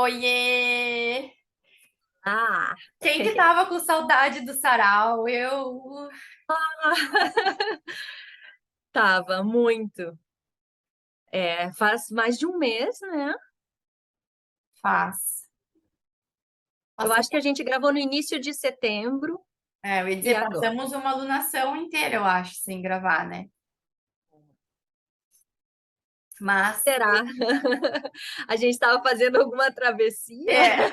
Oiê! Ah, Quem que tava com saudade do sarau? Eu. tava muito. Faz mais de um mês, né? Faz. Eu acho que Passamos, a gente gravou no início de setembro eu ia e dizer, agora. passamos uma alunação inteira, eu acho, sem gravar, né? Mas, Será? A gente estava fazendo alguma travessia? é.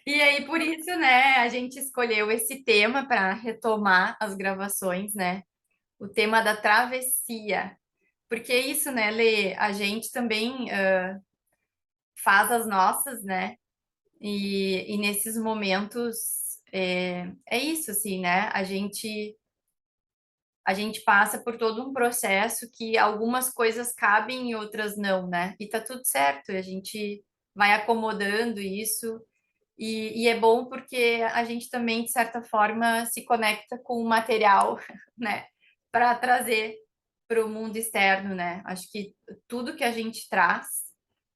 E aí, por isso, né, a gente escolheu esse tema para retomar as gravações, né? O tema da travessia. Porque é isso, né, Lê? A gente também faz as nossas, né? E nesses momentos é isso, assim, né? A gente passa por todo um processo que algumas coisas cabem e outras não, né? E tá tudo certo, a gente vai acomodando isso. E é bom porque a gente também, de certa forma, se conecta com o material, né? Para trazer para o mundo externo, né? Acho que tudo que a gente traz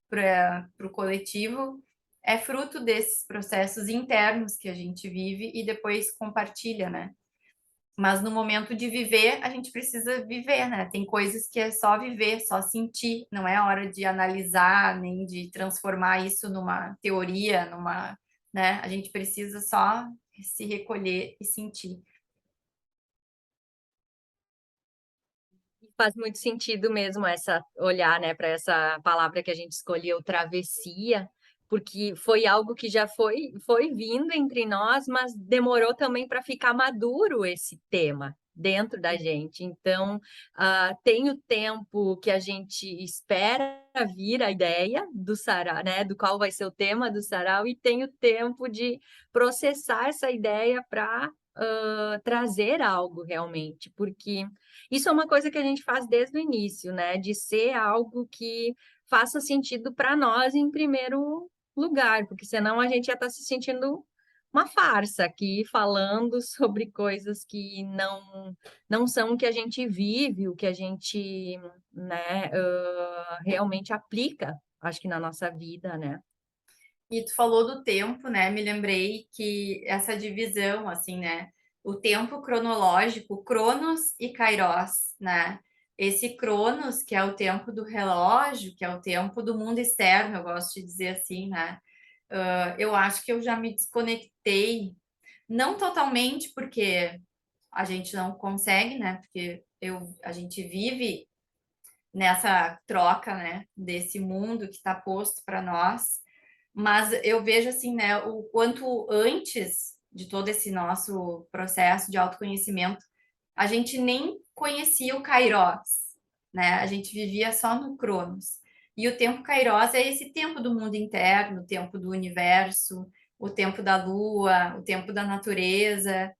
para o coletivo é fruto desses processos internos que a gente vive e depois compartilha, né? Mas no momento de viver, a gente precisa viver, né? Tem coisas que é só viver, só sentir, não é hora de analisar, nem de transformar isso numa teoria, né? A gente precisa só se recolher e sentir. Faz muito sentido mesmo essa olhar, né, para essa palavra que a gente escolheu, travessia, porque foi algo que já foi vindo entre nós, mas demorou também para ficar maduro esse tema dentro da gente. Então, tem o tempo que a gente espera vir a ideia do sarau, né, do qual vai ser o tema do sarau, e tem o tempo de processar essa ideia para trazer algo realmente, porque isso é uma coisa que a gente faz desde o início, né, de ser algo que faça sentido para nós em primeiro lugar, porque senão a gente já está se sentindo uma farsa aqui, falando sobre coisas que não são o que a gente vive, o que a gente, né, realmente aplica, acho que na nossa vida, né. E tu falou do tempo, né? Me lembrei que essa divisão, assim, né? O tempo cronológico, Cronos e Kairos, né? Esse Cronos, que é o tempo do relógio, que é o tempo do mundo externo, eu gosto de dizer assim, né? Eu acho que eu já me desconectei, não totalmente, porque a gente não consegue, né? Porque a gente vive nessa troca, né? Desse mundo que está posto para nós. Mas eu vejo assim, né, o quanto antes de todo esse nosso processo de autoconhecimento, a gente nem conhecia o Kairos, né? A gente vivia só no Cronos. E o tempo Kairos é esse tempo do mundo interno, o tempo do universo, o tempo da lua, o tempo da natureza,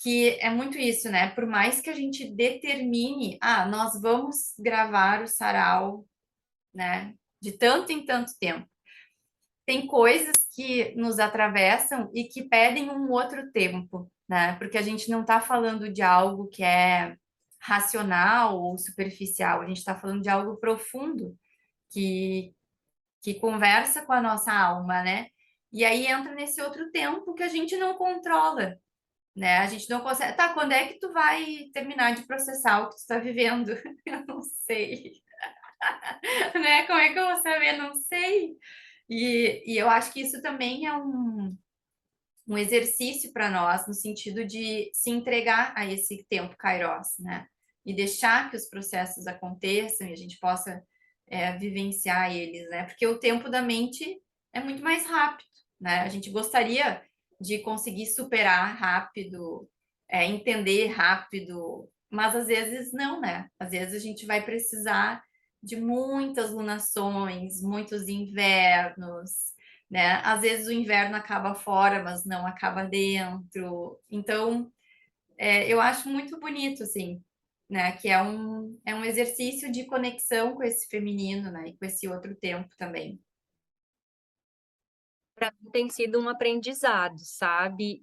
que é muito isso, né? Por mais que a gente determine, nós vamos gravar o sarau, né? De tanto em tanto tempo, tem coisas que nos atravessam e que pedem um outro tempo, né? Porque a gente não está falando de algo que é racional ou superficial, a gente está falando de algo profundo que, que conversa com a nossa alma, né? E aí entra nesse outro tempo que a gente não controla, né? A gente não consegue. Tá, quando é que tu vai terminar de processar o que tu está vivendo? Eu não sei, né? Como é que eu vou saber? Não sei. E eu acho que isso também é um exercício para nós, no sentido de se entregar a esse tempo Kairos, né? E deixar que os processos aconteçam e a gente possa vivenciar eles, né? Porque o tempo da mente é muito mais rápido, né? A gente gostaria de conseguir superar rápido, entender rápido, mas às vezes não, né? Às vezes a gente vai precisar de muitas lunações, muitos invernos, né? Às vezes o inverno acaba fora, mas não acaba dentro. Então, eu acho muito bonito, assim, né? Que é um exercício de conexão com esse feminino, né? E com esse outro tempo também. Para mim tem sido um aprendizado, sabe,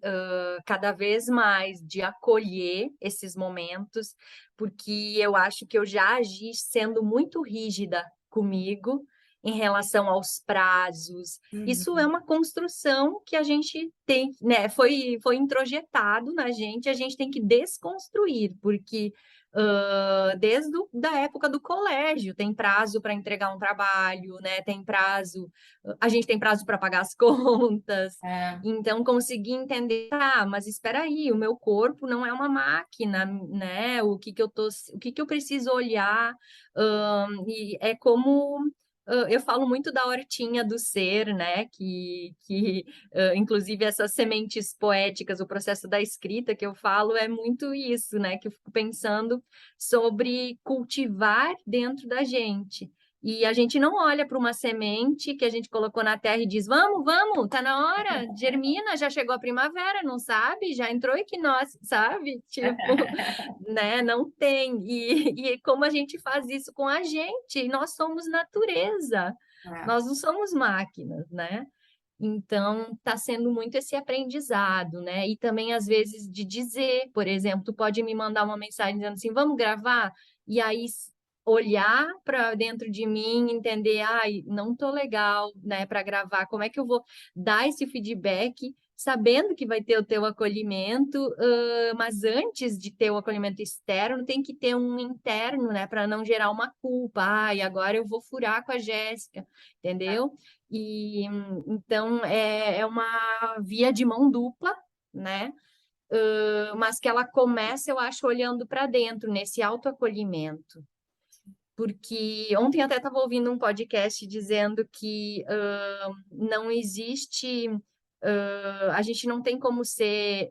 cada vez mais de acolher esses momentos, porque eu acho que eu já agi sendo muito rígida comigo, em relação aos prazos. Isso é Uhum. uma construção que a gente tem, né? Foi introjetado na gente, a gente tem que desconstruir, porque desde da época do colégio tem prazo para entregar um trabalho, né? Tem prazo, a gente tem prazo para pagar as contas. É, Então, conseguir entender, mas espera aí, o meu corpo não é uma máquina, né? O que que eu preciso olhar? E é como eu falo muito da hortinha do ser, né? Inclusive essas sementes poéticas, o processo da escrita que eu falo é muito isso, né? Que eu fico pensando sobre cultivar dentro da gente. E a gente não olha para uma semente que a gente colocou na terra e diz: vamos, vamos, tá na hora, germina, já chegou a primavera, não sabe? Já entrou equinócio, sabe? Tipo, né? Não tem. E como a gente faz isso com a gente? Nós somos natureza, é. nós não somos máquinas, né? Então, está sendo muito esse aprendizado, né? E também, às vezes, de dizer, por exemplo, tu pode me mandar uma mensagem dizendo assim, vamos gravar? E aí olhar para dentro de mim, entender, ai, não tô legal, né, para gravar. Como é que eu vou dar esse feedback, sabendo que vai ter o teu acolhimento, mas antes de ter o acolhimento externo, tem que ter um interno, né, para não gerar uma culpa. Ai, agora eu vou furar com a Jéssica, entendeu? E então é uma via de mão dupla, né? Mas que ela começa, eu acho, olhando para dentro, nesse autoacolhimento. Porque ontem até estava ouvindo um podcast dizendo que não existe, a gente não tem como ser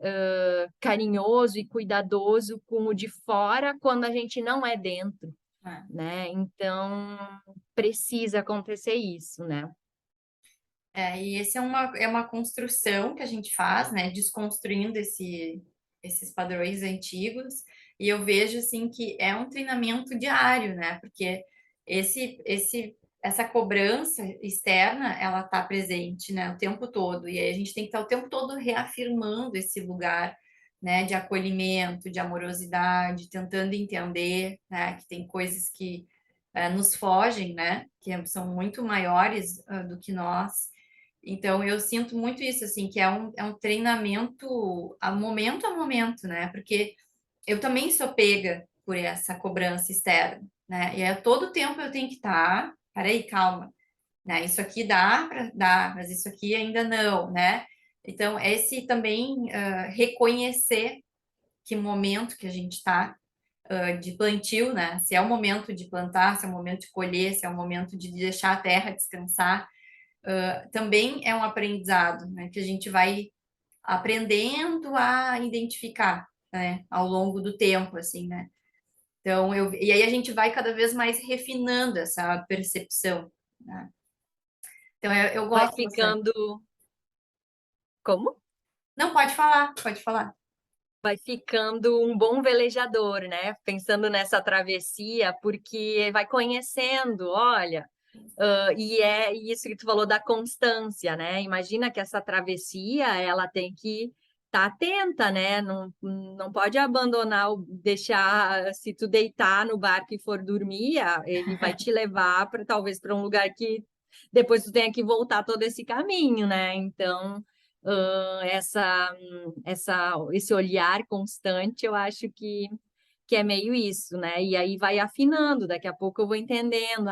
carinhoso e cuidadoso com o de fora quando a gente não é dentro, É. né? Então precisa acontecer isso, né? E esse é uma construção que a gente faz, né, desconstruindo esses padrões antigos, e eu vejo, assim, que é um treinamento diário, né, porque essa cobrança externa, ela tá presente, né, o tempo todo, e aí a gente tem que estar o tempo todo reafirmando esse lugar, né, de acolhimento, de amorosidade, tentando entender, né, que tem coisas que nos fogem, né, que são muito maiores do que nós, então, eu sinto muito isso, assim, que é um treinamento a momento, né? Porque eu também sou pega por essa cobrança externa, né? E a todo tempo eu tenho que estar, peraí, calma, né? Isso aqui dá para dar, mas isso aqui ainda não, né? Então, esse também reconhecer que momento que a gente está de plantio, né? Se é o momento de plantar, se é o momento de colher, se é o momento de deixar a terra descansar, também é um aprendizado, né, que a gente vai aprendendo a identificar, né, ao longo do tempo, assim, né? Então, e aí a gente vai cada vez mais refinando essa percepção, né? Então, eu Vai gosto bastante. ficando como? Não, pode falar, pode falar. Vai ficando um bom velejador, né? Pensando nessa travessia, porque vai conhecendo, olha, e é isso que tu falou da constância, né? Imagina que essa travessia, ela tem que estar atenta, né? Não pode abandonar, deixar, se tu deitar no barco e for dormir, ele vai te levar para talvez para um lugar que depois tu tenha que voltar todo esse caminho, né? Então, esse olhar constante, eu acho que é meio isso, né? E aí vai afinando, daqui a pouco eu vou entendendo,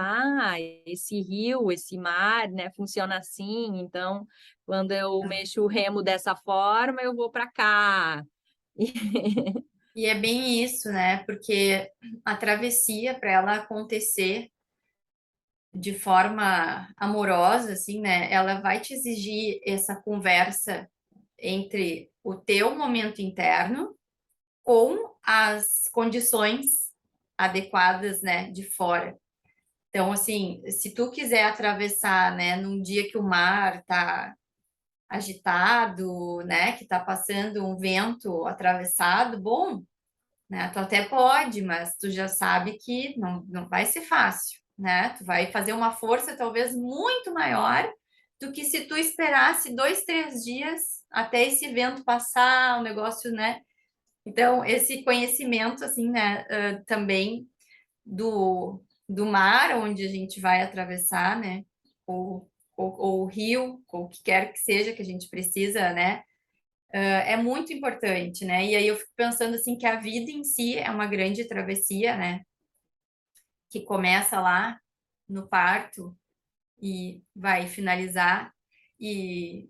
esse rio, esse mar, né, funciona assim, então quando eu mexo o remo dessa forma, eu vou para cá. E é bem isso, né? Porque a travessia, para ela acontecer de forma amorosa, assim, né? Ela vai te exigir essa conversa entre o teu momento interno com as condições adequadas, né, de fora. Então, assim, se tu quiser atravessar, né, num dia que o mar tá agitado, né, que tá passando um vento atravessado, bom, né, tu até pode, mas tu já sabe que não vai ser fácil, né? Tu vai fazer uma força talvez muito maior do que se tu esperasse 2, 3 dias até esse vento passar, o negócio, né? Então, esse conhecimento, assim, né, também do mar, onde a gente vai atravessar, né? ou rio, ou o que quer que seja que a gente precisa, né? É muito importante, né? E aí eu fico pensando assim que a vida em si é uma grande travessia, né? Que começa lá no parto e vai finalizar e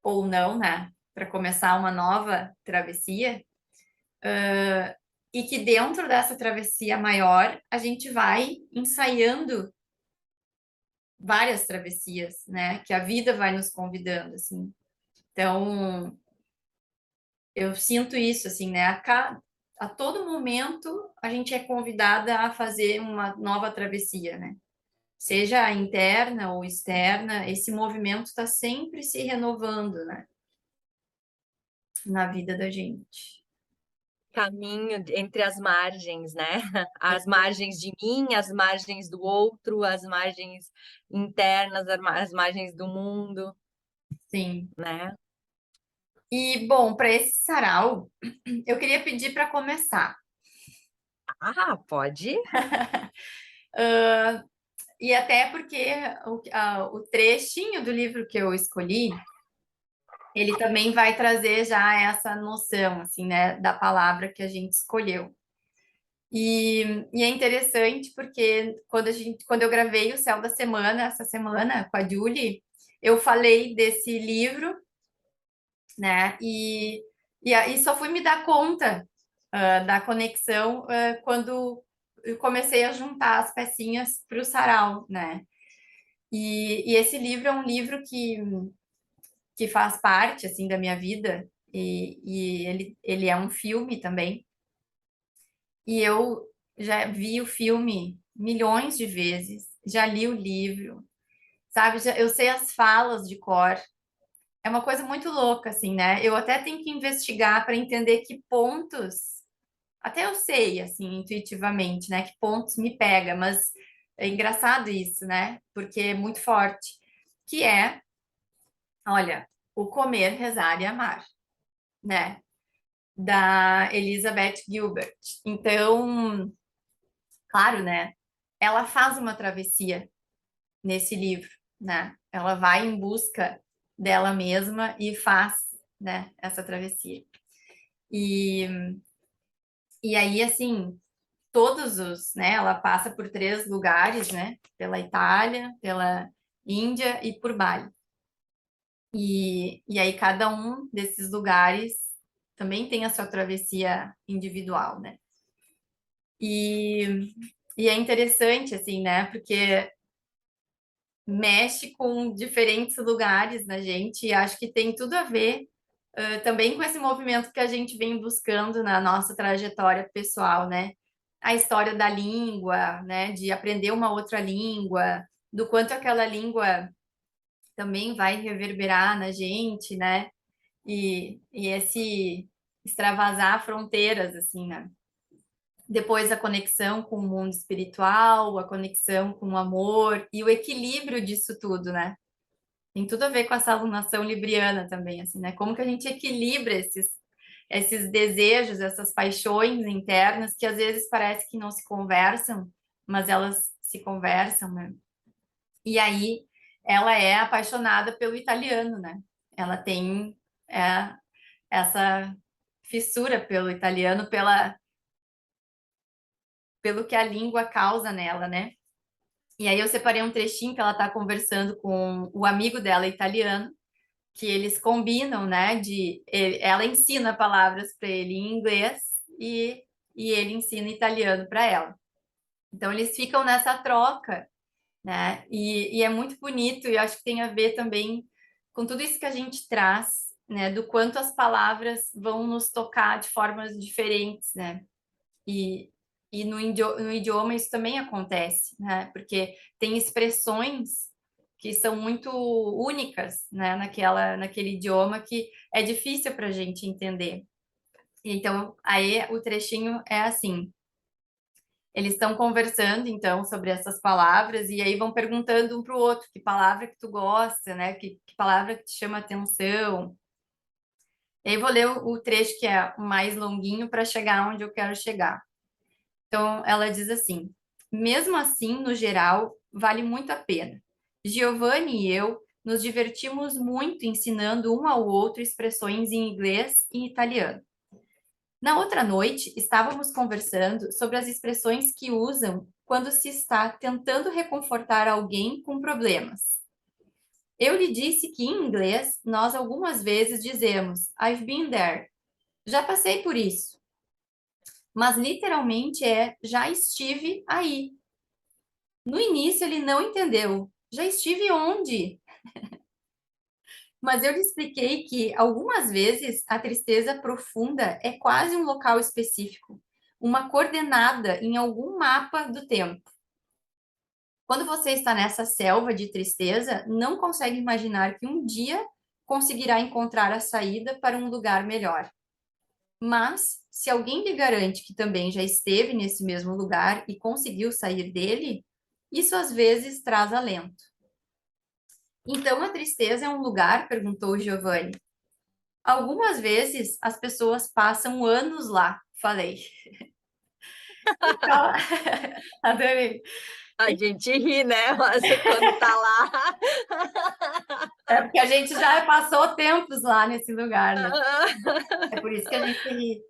ou não, né? Para começar uma nova travessia. E que dentro dessa travessia maior a gente vai ensaiando várias travessias, né? Que a vida vai nos convidando, assim. Então, eu sinto isso, assim, né? A todo momento a gente é convidada a fazer uma nova travessia, né? Seja interna ou externa, esse movimento está sempre se renovando, né? Na vida da gente. Caminho entre as margens, né? As margens de mim, as margens do outro, as margens internas, as margens do mundo, Sim. né? E, bom, para esse sarau, eu queria pedir para começar. Ah, pode? E até porque o trechinho do livro que eu escolhi, ele também vai trazer já essa noção, assim, né, da palavra que a gente escolheu. E é interessante porque quando eu gravei o Céu da Semana, essa semana, com a Julie, eu falei desse livro, né, e só fui me dar conta, da conexão, quando eu comecei a juntar as pecinhas para o sarau, né. E esse livro é um livro que faz parte, assim, da minha vida, e ele é um filme também, e eu já vi o filme milhões de vezes, já li o livro, sabe? Eu sei as falas de cor. É uma coisa muito louca, assim, né? Eu até tenho que investigar para entender que pontos, até eu sei, assim, intuitivamente, né? Que pontos me pega, mas é engraçado isso, né? Porque é muito forte. Que é, olha, o Comer, Rezar e Amar, né? Da Elizabeth Gilbert. Então, claro, né? Ela faz uma travessia nesse livro, né? Ela vai em busca dela mesma e faz, né, essa travessia. E, e aí, assim, todos os, né? Ela passa por 3 lugares, né? Pela Itália, pela Índia e por Bali. E aí cada um desses lugares também tem a sua travessia individual, né? E, e é interessante, assim, né? Porque mexe com diferentes lugares na gente e acho que tem tudo a ver, também com esse movimento que a gente vem buscando na nossa trajetória pessoal, né? A história da língua, né? De aprender uma outra língua, do quanto aquela língua também vai reverberar na gente, né? E esse extravasar fronteiras, assim, né? Depois a conexão com o mundo espiritual, a conexão com o amor e o equilíbrio disso tudo, né? Tem tudo a ver com essa alunação libriana também, assim, né? Como que a gente equilibra esses desejos, essas paixões internas que às vezes parece que não se conversam, mas elas se conversam, né? E aí ela é apaixonada pelo italiano, né? Ela tem é, essa fissura pelo italiano, pelo que a língua causa nela, né? E aí eu separei um trechinho que ela está conversando com o amigo dela italiano, que eles combinam, né? Ela ensina palavras para ele em inglês e ele ensina italiano para ela. Então eles ficam nessa troca, né? E é muito bonito e eu acho que tem a ver também com tudo isso que a gente traz, né? Do quanto as palavras vão nos tocar de formas diferentes, né? E, e no idioma isso também acontece, né? Porque tem expressões que são muito únicas, né? Naquele idioma que é difícil para a gente entender. Então, aí o trechinho é assim. Eles estão conversando, então, sobre essas palavras, e aí vão perguntando um para o outro que palavra que tu gosta, né? Que palavra que te chama atenção. E aí vou ler o trecho que é o mais longuinho para chegar onde eu quero chegar. Então, ela diz assim: mesmo assim, no geral, vale muito a pena. Giovanni e eu nos divertimos muito ensinando um ao outro expressões em inglês e italiano. Na outra noite, estávamos conversando sobre as expressões que usam quando se está tentando reconfortar alguém com problemas. Eu lhe disse que em inglês nós algumas vezes dizemos I've been there. Já passei por isso. Mas literalmente é já estive aí. No início ele não entendeu. Já estive onde? Mas eu lhe expliquei que algumas vezes a tristeza profunda é quase um local específico, uma coordenada em algum mapa do tempo. Quando você está nessa selva de tristeza, não consegue imaginar que um dia conseguirá encontrar a saída para um lugar melhor. Mas, se alguém lhe garante que também já esteve nesse mesmo lugar e conseguiu sair dele, isso às vezes traz alento. Então, a tristeza é um lugar? Perguntou Giovanni. Algumas vezes as pessoas passam anos lá, falei. Então, adorei. A gente ri, né? Mas quando tá lá. É porque a gente já passou tempos lá nesse lugar, né? É por isso que a gente ri.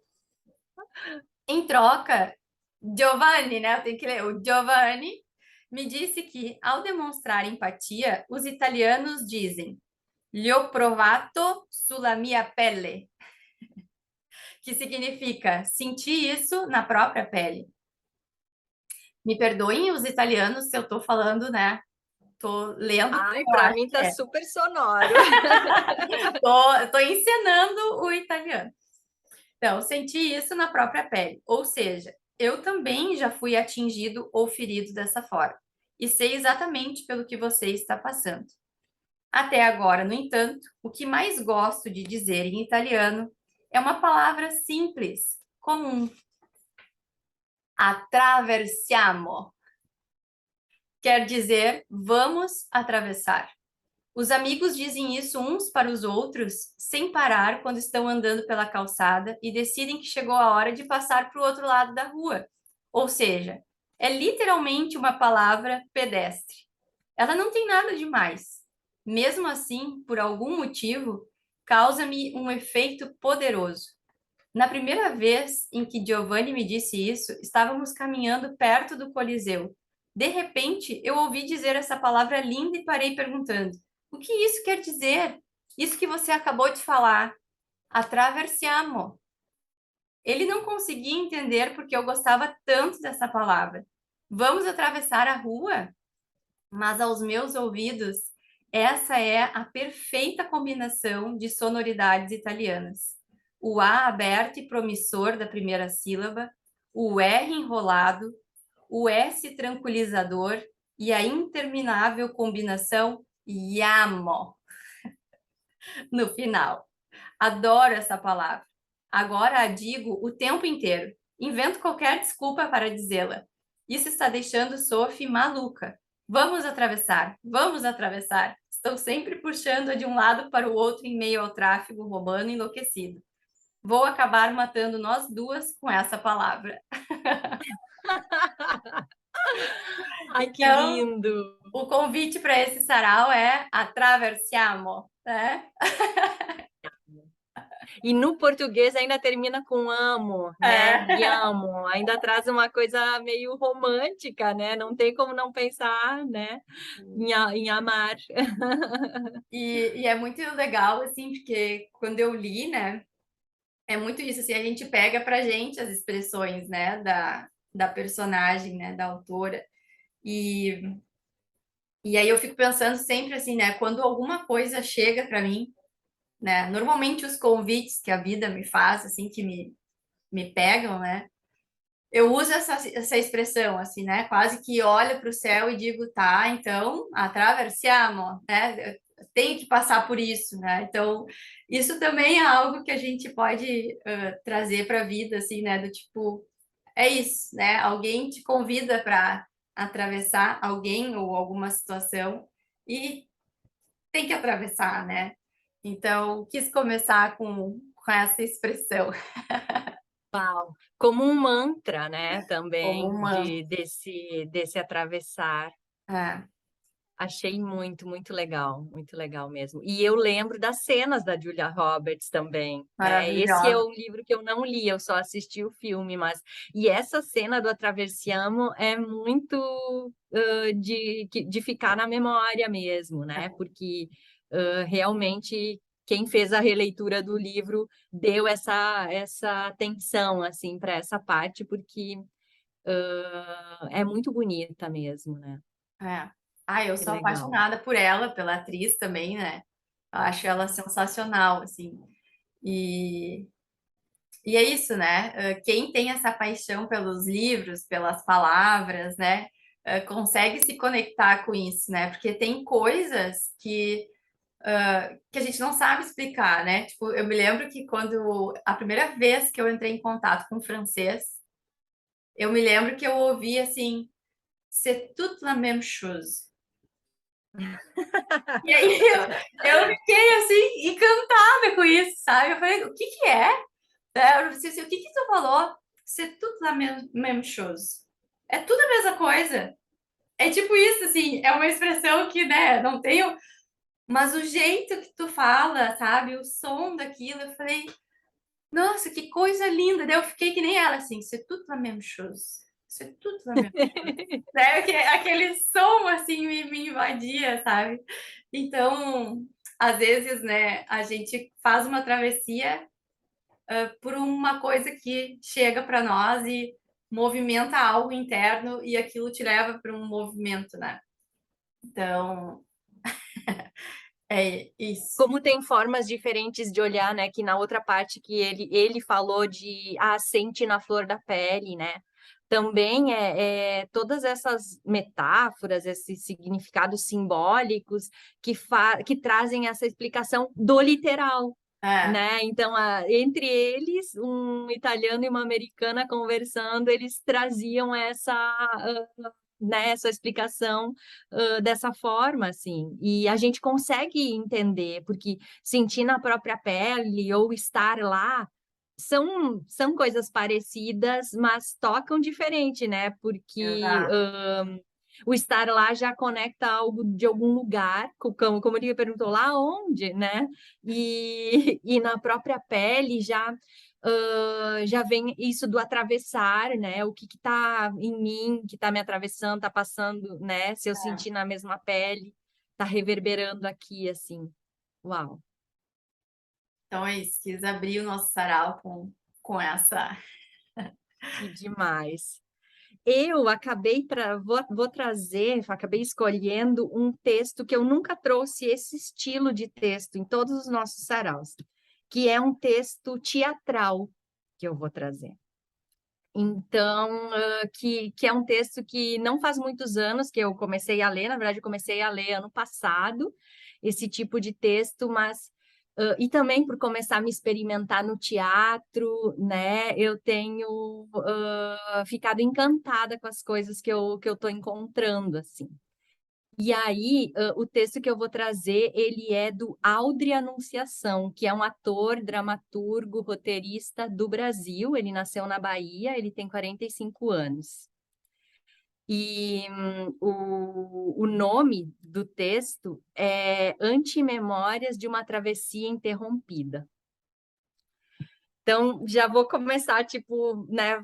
Em troca, Giovanni, né? Eu tenho que ler. O Giovanni me disse que, ao demonstrar empatia, os italianos dizem "Gli ho provato sulla mia pelle", que significa sentir isso na própria pele. Me perdoem os italianos se eu tô falando, né? Tô lendo, Ai, eu para acho mim que tá é. super sonoro. Tô encenando o italiano. Então, senti isso na própria pele. Ou seja, eu também já fui atingido ou ferido dessa forma. E sei exatamente pelo que você está passando. Até agora, no entanto, o que mais gosto de dizer em italiano é uma palavra simples, comum. Attraversiamo. Quer dizer, vamos atravessar. Os amigos dizem isso uns para os outros sem parar quando estão andando pela calçada e decidem que chegou a hora de passar para o outro lado da rua. Ou seja, é literalmente uma palavra pedestre. Ela não tem nada de mais. Mesmo assim, por algum motivo, causa-me um efeito poderoso. Na primeira vez em que Giovanni me disse isso, estávamos caminhando perto do Coliseu. De repente, eu ouvi dizer essa palavra linda e parei perguntando: o que isso quer dizer? Isso que você acabou de falar. Attraversiamo. Ele não conseguia entender porque eu gostava tanto dessa palavra. Vamos atravessar a rua? Mas aos meus ouvidos, essa é a perfeita combinação de sonoridades italianas. O A aberto e promissor da primeira sílaba, o R enrolado, o S tranquilizador e a interminável combinação yamo no final. Adoro essa palavra. Agora a digo o tempo inteiro. Invento qualquer desculpa para dizê-la. Isso está deixando Sophie maluca. Vamos atravessar, vamos atravessar. Estou sempre puxando-a de um lado para o outro em meio ao tráfego romano enlouquecido. Vou acabar matando nós duas com essa palavra. Ai, que Então, lindo! o convite para esse sarau é attraversiamo, né? E no português ainda termina com amo, né? É. Amo, ainda traz uma coisa meio romântica, né? Não tem como não pensar, né? Em amar. E é muito legal, assim, porque quando eu li, né, é muito isso, assim, a gente pega pra gente as expressões, né, da personagem, né, da autora, e, e aí eu fico pensando sempre, assim, né, quando alguma coisa chega pra mim, né, normalmente os convites que a vida me faz, assim, que me pegam, né, eu uso essa expressão, assim, né, quase que olho para o céu e digo, tá, então, atravessiamo, né, tenho que passar por isso, né? Então, isso também é algo que a gente pode trazer para a vida, assim, né? Do tipo, é isso, né? Alguém te convida para atravessar alguém ou alguma situação e tem que atravessar, né? Então, quis começar com essa expressão, Uau! Como um mantra, né? como Também uma. desse atravessar. É. Achei muito legal mesmo. E eu lembro das cenas da Julia Roberts também, né? Esse é Maravilhosa. um livro que eu não li, eu só assisti o filme, mas e essa cena do Atravessiamo é muito de ficar na memória mesmo, né? Porque realmente quem fez a releitura do livro deu essa atenção assim para essa parte, porque é muito bonita mesmo, né? É. Ah, eu Que sou legal. apaixonada por ela, pela atriz também, né? Eu acho ela sensacional, assim. E, e é isso, né? Quem tem essa paixão pelos livros, pelas palavras, né? Consegue se conectar com isso, né? Porque tem coisas que a gente não sabe explicar, né? Tipo, eu me lembro que quando a primeira vez que eu entrei em contato com francês, eu me lembro que eu ouvi assim, c'est toute la même chose. E aí eu fiquei assim, encantada com isso, sabe? Eu falei, o que que é? Eu disse assim, o que que tu falou? C'est toute la même chose. É tudo a mesma coisa. É tipo isso, assim, é uma expressão que, né, não tenho, mas o jeito que tu fala, sabe? O som daquilo, eu falei, nossa, que coisa linda. Daí eu fiquei que nem ela, assim, c'est toute la même chose. C'est toute la même chose. Daí aquele som, assim, me invadia, sabe? Então, às vezes, né, a gente faz uma travessia por uma coisa que chega para nós e movimenta algo interno e aquilo te leva para um movimento, né? Então, é isso. Como tem formas diferentes de olhar, né? Que na outra parte que ele falou de sente na flor da pele, né? Também todas essas metáforas, esses significados simbólicos que trazem essa explicação do literal, É, né? Então, entre eles, um italiano e uma americana conversando, eles traziam né, essa explicação dessa forma, assim, e a gente consegue entender, porque sentir na própria pele ou estar lá são coisas parecidas, mas tocam diferente, né? Porque exato. o estar lá já conecta algo de algum lugar, como ele perguntou, lá onde, né? E na própria pele já vem isso do atravessar, né? O que está em mim, que está me atravessando, está passando, né? Se eu sentir na mesma pele, está reverberando aqui, assim. Uau, Então é isso, quis abrir o nosso sarau com essa. que demais. Eu vou trazer, acabei escolhendo um texto que eu nunca trouxe esse estilo de texto em todos os nossos saraus, que é um texto teatral que eu vou trazer. Então, que é um texto que não faz muitos anos que eu comecei a ler, na verdade, eu comecei a ler ano passado esse tipo de texto, mas e também por começar a me experimentar no teatro, né? Eu tenho ficado encantada com as coisas que eu estou encontrando, assim. E aí, o texto que eu vou trazer, ele é do Aldre Anunciação, que é um ator, dramaturgo, roteirista do Brasil. Ele nasceu na Bahia, ele tem 45 anos. E o nome do texto é Antimemórias de uma Travessia Interrompida. Então, já vou começar, tipo, né,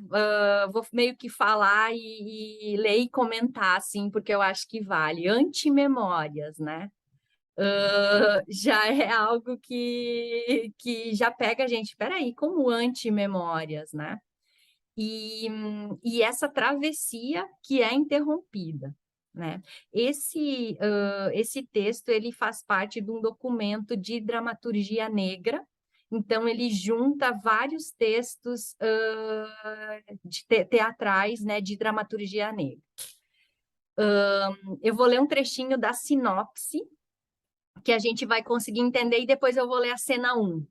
vou meio que falar e ler e comentar, assim, porque eu acho que vale. Antimemórias, né? Já é algo que já pega a gente. Espera aí, como anti-memórias, né? E essa travessia que é interrompida, né? Esse texto ele faz parte de um documento de dramaturgia negra. Então ele junta vários textos teatrais, né, de dramaturgia negra. Eu vou ler um trechinho da sinopse que a gente vai conseguir entender e depois eu vou ler a cena 1.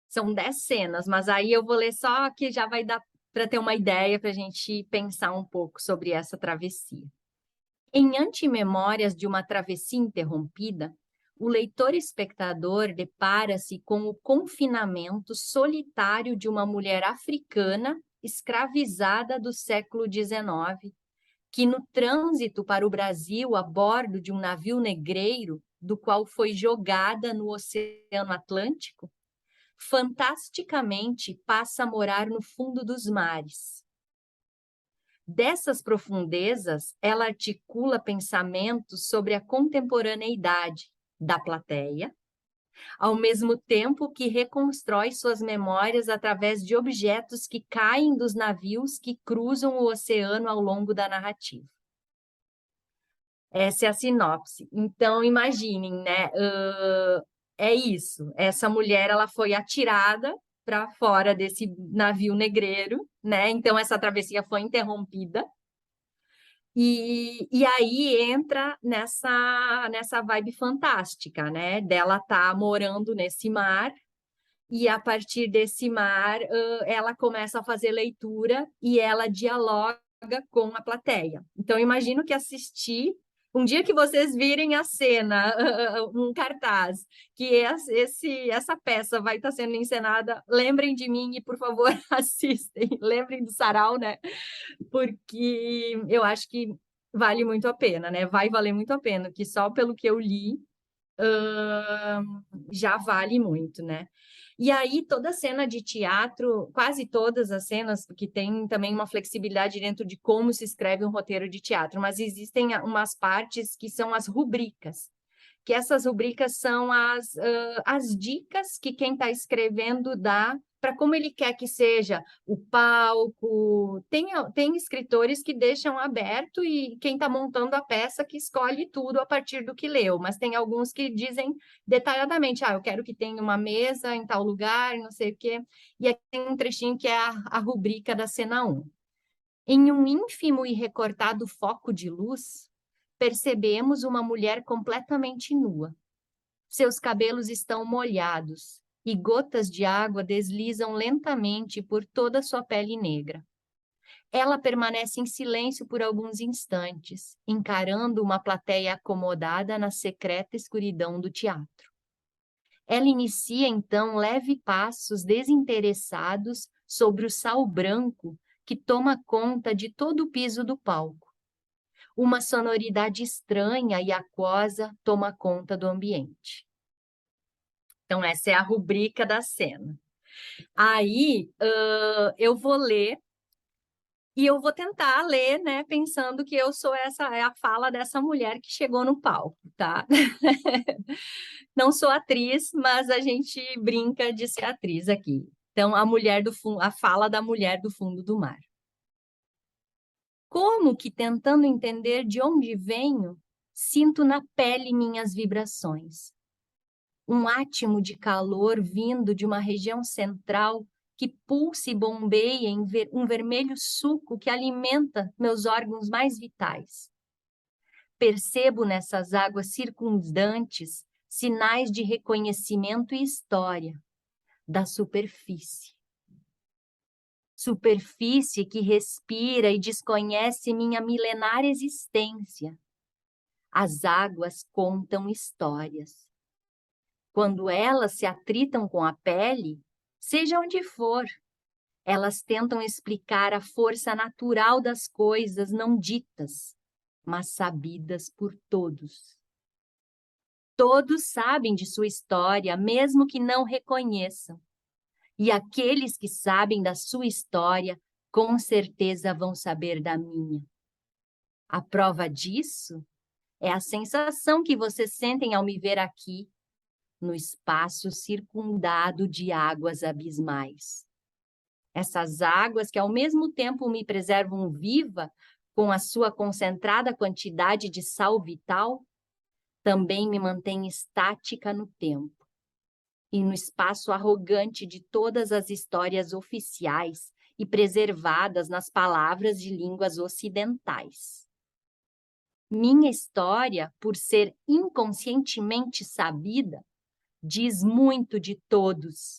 São 10 cenas, mas aí eu vou ler só que já vai dar para ter uma ideia para a gente pensar um pouco sobre essa travessia. Em Antimemórias de uma Travessia Interrompida, o leitor espectador depara-se com o confinamento solitário de uma mulher africana escravizada do século XIX, que no trânsito para o Brasil a bordo de um navio negreiro, do qual foi jogada no Oceano Atlântico, fantasticamente passa a morar no fundo dos mares. Dessas profundezas, ela articula pensamentos sobre a contemporaneidade da plateia, ao mesmo tempo que reconstrói suas memórias através de objetos que caem dos navios que cruzam o oceano ao longo da narrativa. Essa é a sinopse. Então, imaginem, né? É isso. Essa mulher, ela foi atirada para fora desse navio negreiro, né? Então, essa travessia foi interrompida. E aí entra nessa vibe fantástica, né? Dela tá morando nesse mar, e a partir desse mar, ela começa a fazer leitura e ela dialoga com a plateia. Então, imagino que assistir, um dia que vocês virem a cena, um cartaz, que essa peça vai estar sendo encenada, lembrem de mim e, por favor, assistem. Lembrem do Sarau, né? Porque eu acho que vale muito a pena, né? Vai valer muito a pena, que só pelo que eu li, já vale muito, né? E aí, toda cena de teatro, quase todas as cenas, porque tem também uma flexibilidade dentro de como se escreve um roteiro de teatro, mas existem umas partes que são as rubricas, que essas rubricas são as dicas que quem está escrevendo dá para como ele quer que seja o palco. Tem escritores que deixam aberto e quem está montando a peça que escolhe tudo a partir do que leu, mas tem alguns que dizem detalhadamente, eu quero que tenha uma mesa em tal lugar, não sei o quê. E aqui tem um trechinho que é a rubrica da cena 1. Em um ínfimo e recortado foco de luz, percebemos uma mulher completamente nua. Seus cabelos estão molhados e gotas de água deslizam lentamente por toda sua pele negra. Ela permanece em silêncio por alguns instantes, encarando uma plateia acomodada na secreta escuridão do teatro. Ela inicia, então, leve passos desinteressados sobre o sal branco que toma conta de todo o piso do palco. Uma sonoridade estranha e aquosa toma conta do ambiente. Então, essa é a rubrica da cena. Aí, eu vou ler, e eu vou tentar ler, né, pensando que eu sou a fala dessa mulher que chegou no palco, tá? Não sou atriz, mas a gente brinca de ser atriz aqui. Então, a fala da mulher do fundo do mar. Como que, tentando entender de onde venho, sinto na pele minhas vibrações. Um átimo de calor vindo de uma região central que pulsa e bombeia em um vermelho suco que alimenta meus órgãos mais vitais. Percebo nessas águas circundantes sinais de reconhecimento e história da superfície. Superfície que respira e desconhece minha milenar existência. As águas contam histórias. Quando elas se atritam com a pele, seja onde for, elas tentam explicar a força natural das coisas não ditas, mas sabidas por todos. Todos sabem de sua história, mesmo que não reconheçam. E aqueles que sabem da sua história, com certeza vão saber da minha. A prova disso é a sensação que vocês sentem ao me ver aqui, no espaço circundado de águas abismais. Essas águas que ao mesmo tempo me preservam viva com a sua concentrada quantidade de sal vital, também me mantêm estática no tempo e no espaço arrogante de todas as histórias oficiais e preservadas nas palavras de línguas ocidentais. Minha história, por ser inconscientemente sabida, diz muito de todos,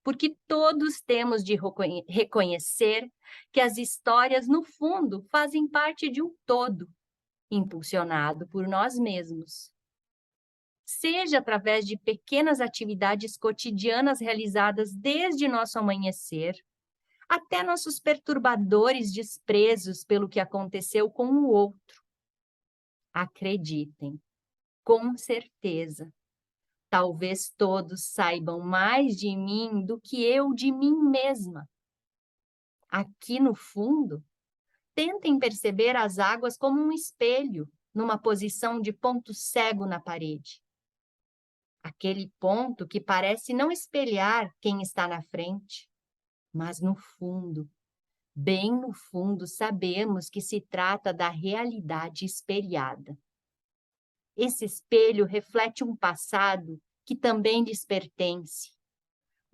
porque todos temos de reconhecer que as histórias, no fundo, fazem parte de um todo, impulsionado por nós mesmos. Seja através de pequenas atividades cotidianas realizadas desde nosso amanhecer, até nossos perturbadores desprezos pelo que aconteceu com o outro. Acreditem, com certeza, talvez todos saibam mais de mim do que eu de mim mesma. Aqui no fundo, tentem perceber as águas como um espelho, numa posição de ponto cego na parede. Aquele ponto que parece não espelhar quem está na frente, mas no fundo, bem no fundo, sabemos que se trata da realidade espelhada. Esse espelho reflete um passado que também lhes pertence,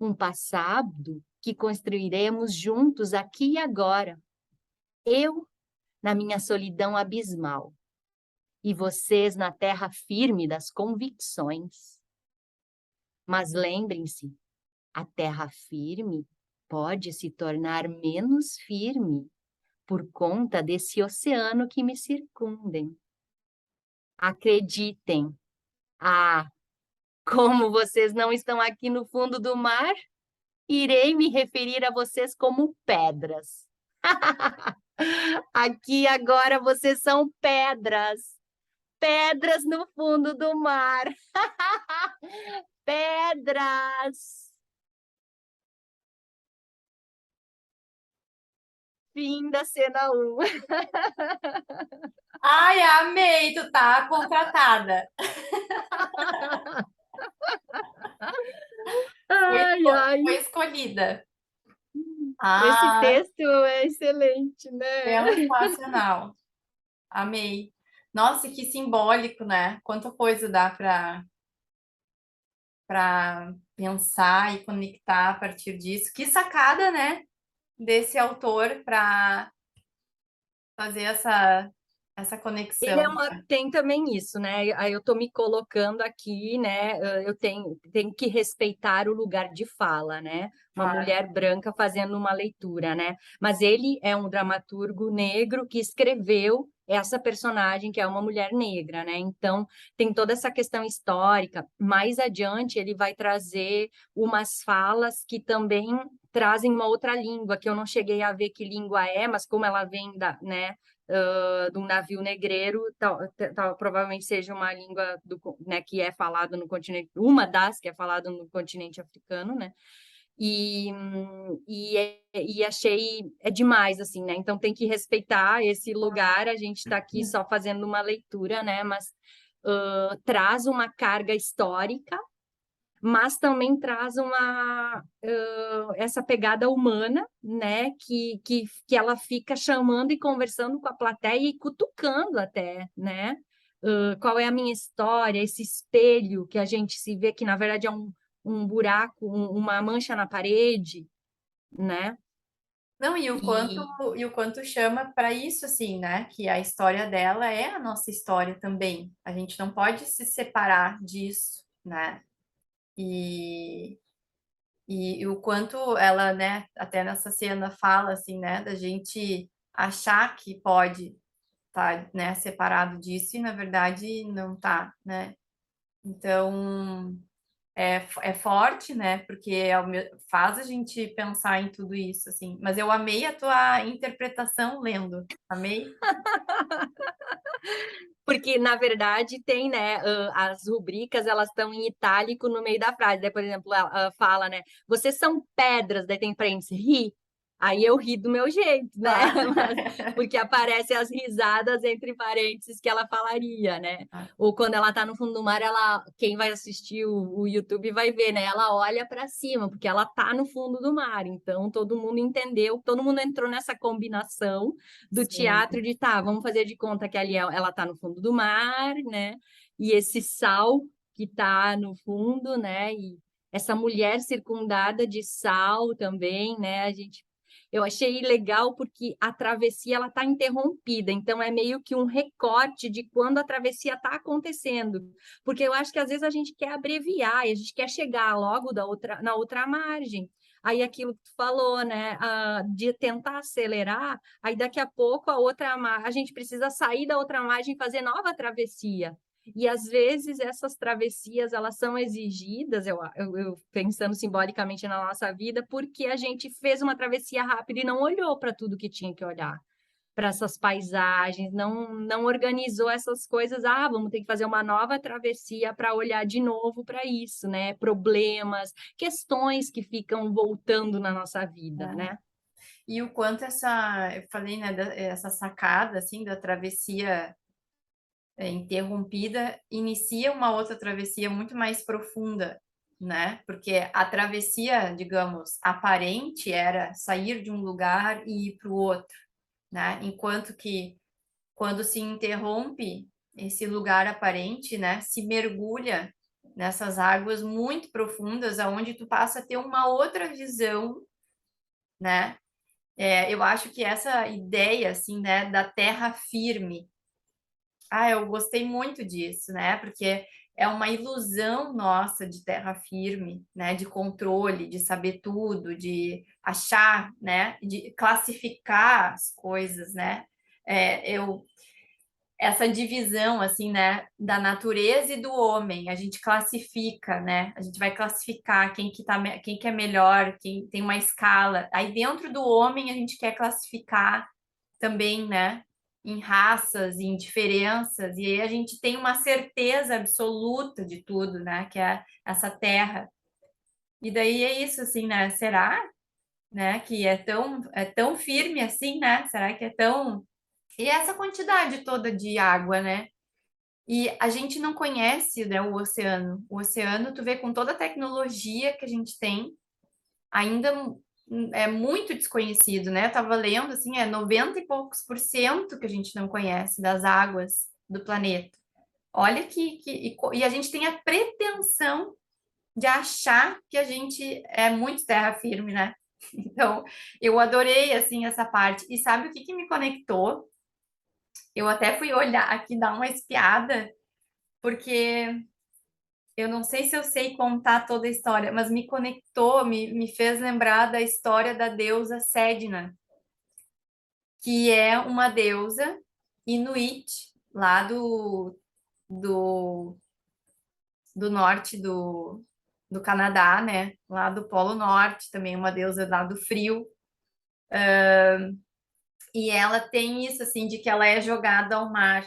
um passado que construiremos juntos aqui e agora. Eu, na minha solidão abismal, e vocês na terra firme das convicções. Mas lembrem-se, a terra firme pode se tornar menos firme por conta desse oceano que me circundem. Acreditem, como vocês não estão aqui no fundo do mar, irei me referir a vocês como pedras. Aqui agora vocês são pedras. Pedras no fundo do mar. Pedras. Fim da cena 1. Ai, amei, tu tá contratada. Ai, ai. Foi escolhida. Esse Ah, texto é excelente, né? sensacional. Amei. Nossa, que simbólico, né? Quanta coisa dá para pensar e conectar a partir disso. Que sacada, né? Desse autor para fazer essa Ele é conexão. tem também isso, né? Aí eu estou me colocando aqui, né? Eu tenho que respeitar o lugar de fala, né? Uma Claro. mulher branca fazendo uma leitura, né? Mas ele é um dramaturgo negro que escreveu essa personagem que é uma mulher negra, né? Então tem toda essa questão histórica. Mais adiante ele vai trazer umas falas que também trazem uma outra língua que eu não cheguei a ver que língua é, mas como ela vem da, né? De um navio negreiro, provavelmente seja uma língua né, que é falada no continente, uma das que é falada no continente africano, né? E achei demais, assim, né? Então tem que respeitar esse lugar, a gente está aqui só fazendo uma leitura, né? Mas traz uma carga histórica, mas também traz essa pegada humana, né, que ela fica chamando e conversando com a plateia e cutucando até, né, qual é a minha história, esse espelho que a gente se vê, que na verdade é um buraco, uma mancha na parede, né? Não, E e o quanto chama para isso, assim, né? Que a história dela é a nossa história também. A gente não pode se separar disso, né? E, e o quanto ela, né, até nessa cena fala, assim, né, da gente achar que pode estar, né, separado disso e, na verdade, não tá, né? Então, é forte, né? Porque faz a gente pensar em tudo isso, assim. Mas eu amei a tua interpretação lendo. Amei. porque, na verdade, tem, né, as rubricas, elas estão em itálico no meio da frase. Daí, por exemplo, ela fala, né, vocês são pedras, daí tem parênteses, ri. Aí eu ri do meu jeito, né? Tá. Porque aparecem as risadas entre parênteses que ela falaria, né? Tá. Ou quando ela tá no fundo do mar, quem vai assistir o YouTube vai ver, né? Ela olha para cima, porque ela tá no fundo do mar. Então, todo mundo entendeu, todo mundo entrou nessa combinação do Sim. teatro de tá, vamos fazer de conta que ali ela tá no fundo do mar, né? E esse sal que tá no fundo, né? E essa mulher circundada de sal também, né? Eu achei legal porque a travessia ela está interrompida, então é meio que um recorte de quando a travessia está acontecendo, porque eu acho que às vezes a gente quer abreviar e a gente quer chegar logo na outra margem. Aí aquilo que tu falou, né, de tentar acelerar, aí daqui a pouco a gente precisa sair da outra margem e fazer nova travessia. E às vezes essas travessias elas são exigidas, eu pensando simbolicamente na nossa vida, porque a gente fez uma travessia rápida e não olhou para tudo que tinha que olhar, para essas paisagens, não organizou essas coisas. Ah, vamos ter que fazer uma nova travessia para olhar de novo para isso, né? Problemas, questões que ficam voltando na nossa vida, É. né? E o quanto eu falei, né, essa sacada, assim, da travessia interrompida, inicia uma outra travessia muito mais profunda, né? Porque a travessia, digamos, aparente era sair de um lugar e ir para o outro, né? Enquanto que quando se interrompe esse lugar aparente, né, se mergulha nessas águas muito profundas, aonde tu passa a ter uma outra visão, né? Eu acho que essa ideia, assim, né, da terra firme, eu gostei muito disso, né? Porque é uma ilusão nossa de terra firme, né? De controle, de saber tudo, de achar, né? De classificar as coisas, né? Eu essa divisão assim, né, da natureza e do homem, a gente classifica, né? A gente vai classificar quem que é melhor, quem tem uma escala. Aí dentro do homem a gente quer classificar também, né, em raças, em diferenças, e aí a gente tem uma certeza absoluta de tudo, né, que é essa terra. E daí é isso assim, né? Será, né, que é tão firme assim, né? Será que é tão e essa quantidade toda de água, né? E a gente não conhece, né, o oceano. O oceano, tu vê com toda a tecnologia que a gente tem, ainda é muito desconhecido, né? Eu tava lendo, assim, 90 e poucos por cento que a gente não conhece das águas do planeta. Olha e a gente tem a pretensão de achar que a gente é muito terra firme, né? Então, eu adorei, assim, essa parte. E sabe o que que me conectou? Eu até fui olhar aqui, dar uma espiada, porque eu não sei se eu sei contar toda a história, mas me conectou, me fez lembrar da história da deusa Sedna, que é uma deusa inuit lá do, do norte do Canadá, né? Lá do Polo Norte, também uma deusa lá do frio. E ela tem isso, assim, de que ela é jogada ao mar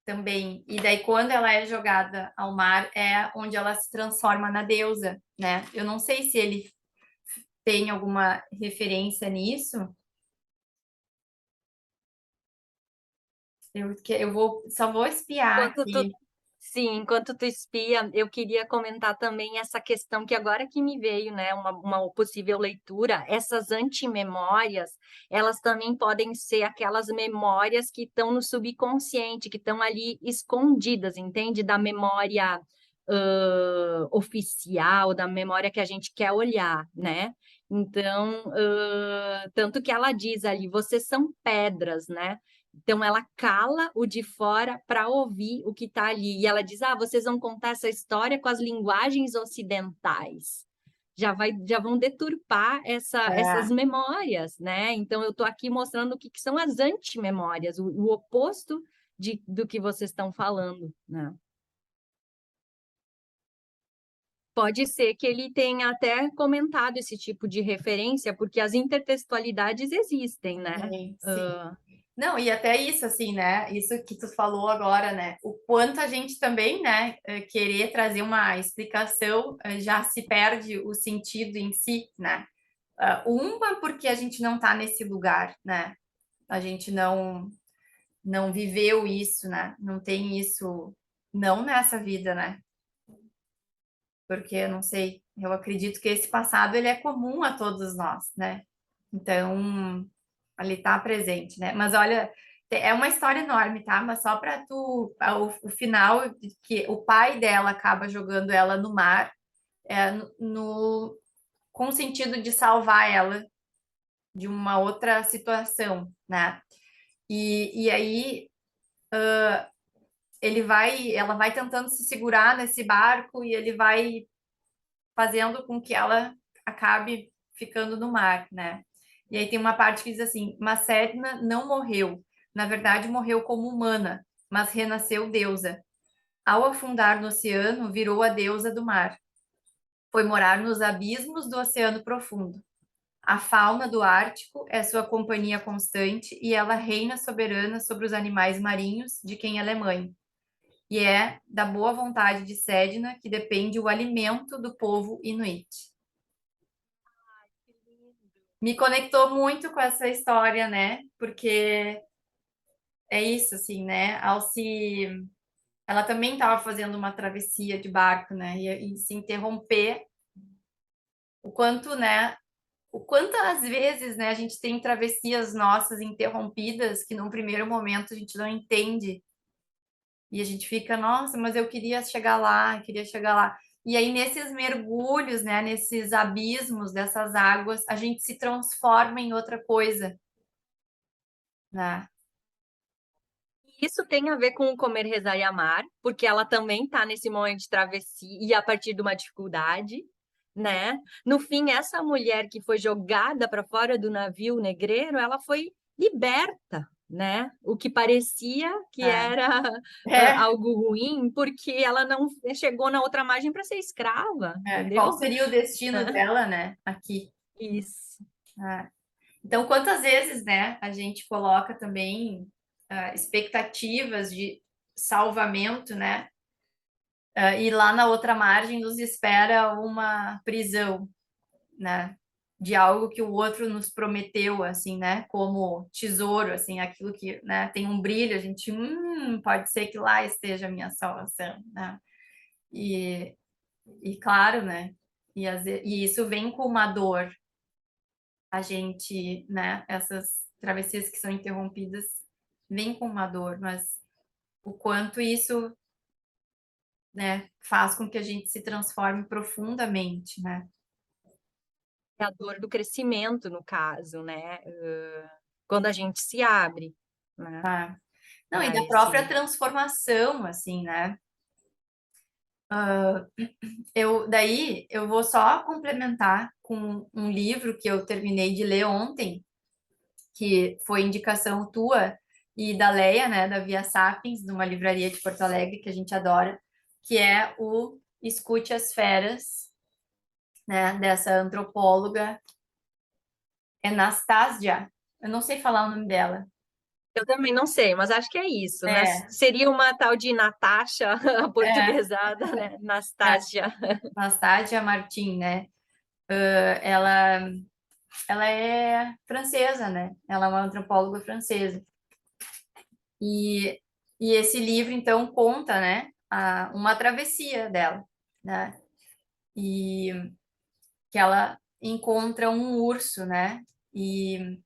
também. E daí, quando ela é jogada ao mar, é onde ela se transforma na deusa, né? Eu não sei se ele tem alguma referência nisso. Só vou espiar Enquanto tu aqui. Sim, enquanto tu espia, eu queria comentar também essa questão que agora que me veio, né, uma possível leitura, essas antimemórias, elas também podem ser aquelas memórias que estão no subconsciente, que estão ali escondidas, entende? Da memória, oficial, da memória que a gente quer olhar, né? Então, tanto que ela diz ali: "Vocês são pedras", né? Então ela cala o de fora para ouvir o que está ali. E ela diz: "Ah, vocês vão contar essa história com as linguagens ocidentais. Já vão deturpar essas É, memórias, né? Então eu estou aqui mostrando o que que são as antimemórias, o oposto do que vocês estão falando, né?" Pode ser que ele tenha até comentado esse tipo de referência, porque as intertextualidades existem, né? sim, sim. Não, e até isso, assim, né? Isso que tu falou agora, né? O quanto a gente também, né, querer trazer uma explicação, já se perde o sentido em si, né? Uma, porque a gente não tá nesse lugar, né? A gente não viveu isso, né? Não tem isso, não nessa vida, né? Porque eu não sei, eu acredito que esse passado ele é comum a todos nós, né? Então, ali está presente, né? Mas olha, é uma história enorme, tá? Mas só para o final que o pai dela acaba jogando ela no mar, com o sentido de salvar ela de uma outra situação, né? E aí ela vai tentando se segurar nesse barco e ele vai fazendo com que ela acabe ficando no mar, né? E aí tem uma parte que diz assim: Macedna não morreu, na verdade morreu como humana, mas renasceu deusa. Ao afundar no oceano, virou a deusa do mar. Foi morar nos abismos do oceano profundo. A fauna do Ártico é sua companhia constante e ela reina soberana sobre os animais marinhos de quem ela é mãe. E é da boa vontade de Sedna que depende o alimento do povo Inuit. Me conectou muito com essa história, né? Porque é isso, assim, né? Ela também estava fazendo uma travessia de barco, né? E se interromper, o quanto, né? O quanto às vezes, né, a gente tem travessias nossas interrompidas que num primeiro momento a gente não entende e a gente fica, nossa, mas eu queria chegar lá, queria chegar lá. E aí nesses mergulhos, né, nesses abismos dessas águas, a gente se transforma em outra coisa, né? Isso tem a ver com o Comer, Rezar e Amar, porque ela também está nesse momento de travessia e a partir de uma dificuldade, né? No fim, essa mulher que foi jogada para fora do navio negreiro, ela foi liberta, né? O que parecia que É, era é, algo ruim, porque ela não chegou na outra margem para ser escrava, qual entendeu? seria o destino dela, né, aqui? Isso. É. Então, quantas vezes, né, a gente coloca também expectativas de salvamento, né? E lá na outra margem nos espera uma prisão, né? De algo que o outro nos prometeu, assim, né? Como tesouro, assim, aquilo que, né, tem um brilho, a gente, pode ser que lá esteja a minha salvação, né? E, e claro, né? E isso vem com uma dor, a gente, né? Essas travessias que são interrompidas vêm com uma dor, mas o quanto isso, né, faz com que a gente se transforme profundamente, né? É a dor do crescimento, no caso, né? Quando a gente se abre, né? Tá? Não, e Para da própria esse transformação, assim, né? Daí eu vou só complementar com um livro que eu terminei de ler ontem, que foi indicação tua e da Leia, né, da Via Sapiens, numa livraria de Porto Alegre que a gente adora, que é o Escute as Feras, né, dessa antropóloga Anastasia. Eu não sei falar o nome dela. Eu também não sei, mas acho que é isso, né? É, Seria uma tal de Natasha é, aportuguesada, né? é Nastácia. Anastasia Martin, né? Ela ela é francesa, né? Ela é uma antropóloga francesa. E, e esse livro, então, conta, né, uma travessia dela, né? E que ela encontra um urso, né? E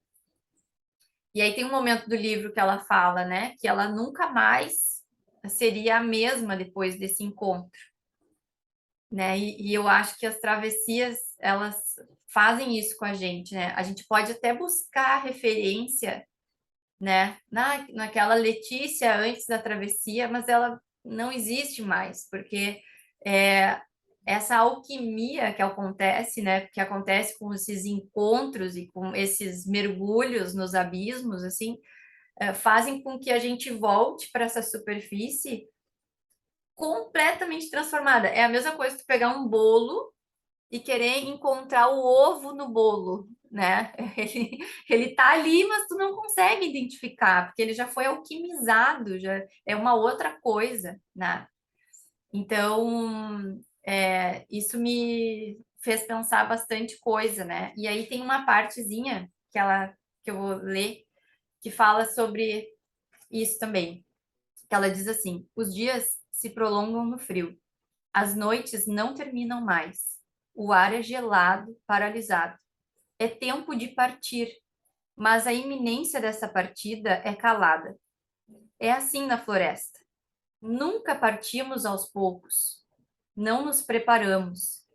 aí tem um momento do livro que ela fala, né, que ela nunca mais seria a mesma depois desse encontro, né? E eu acho que as travessias, elas fazem isso com a gente, né? A gente pode até buscar referência, né? Naquela Letícia antes da travessia, mas ela não existe mais, porque é, essa alquimia que acontece, né? Que acontece com esses encontros e com esses mergulhos nos abismos, assim, fazem com que a gente volte para essa superfície completamente transformada. É a mesma coisa que tu pegar um bolo e querer encontrar o ovo no bolo, né? Ele tá ali, mas tu não consegue identificar, porque ele já foi alquimizado, já é uma outra coisa, né? Então, isso me fez pensar bastante coisa, né? E aí tem uma partezinha que eu vou ler que fala sobre isso também, que ela diz assim: os dias se prolongam no frio, as noites não terminam mais. O ar é gelado, paralisado. É tempo de partir, mas a iminência dessa partida é calada. É assim na floresta. Nunca partimos aos poucos. Não nos preparamos.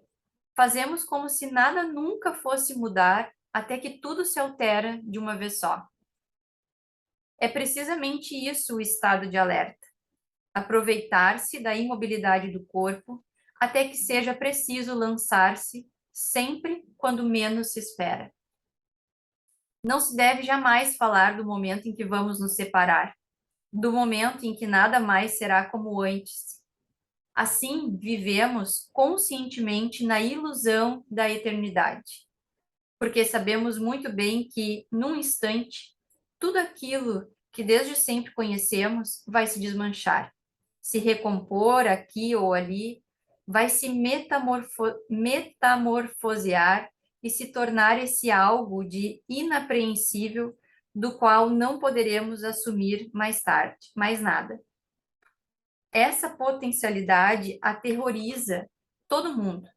Fazemos como se nada nunca fosse mudar até que tudo se altera de uma vez só. É precisamente isso o estado de alerta. Aproveitar-se da imobilidade do corpo até que seja preciso lançar-se sempre quando menos se espera. Não se deve jamais falar do momento em que vamos nos separar. do momento em que nada mais será como antes. Assim, vivemos conscientemente na ilusão da eternidade, porque sabemos muito bem que, num instante, tudo aquilo que desde sempre conhecemos vai se desmanchar, se recompor aqui ou ali, vai se metamorfosear e se tornar esse algo de inapreensível do qual não poderemos assumir mais tarde, mais nada. Essa potencialidade aterroriza todo mundo.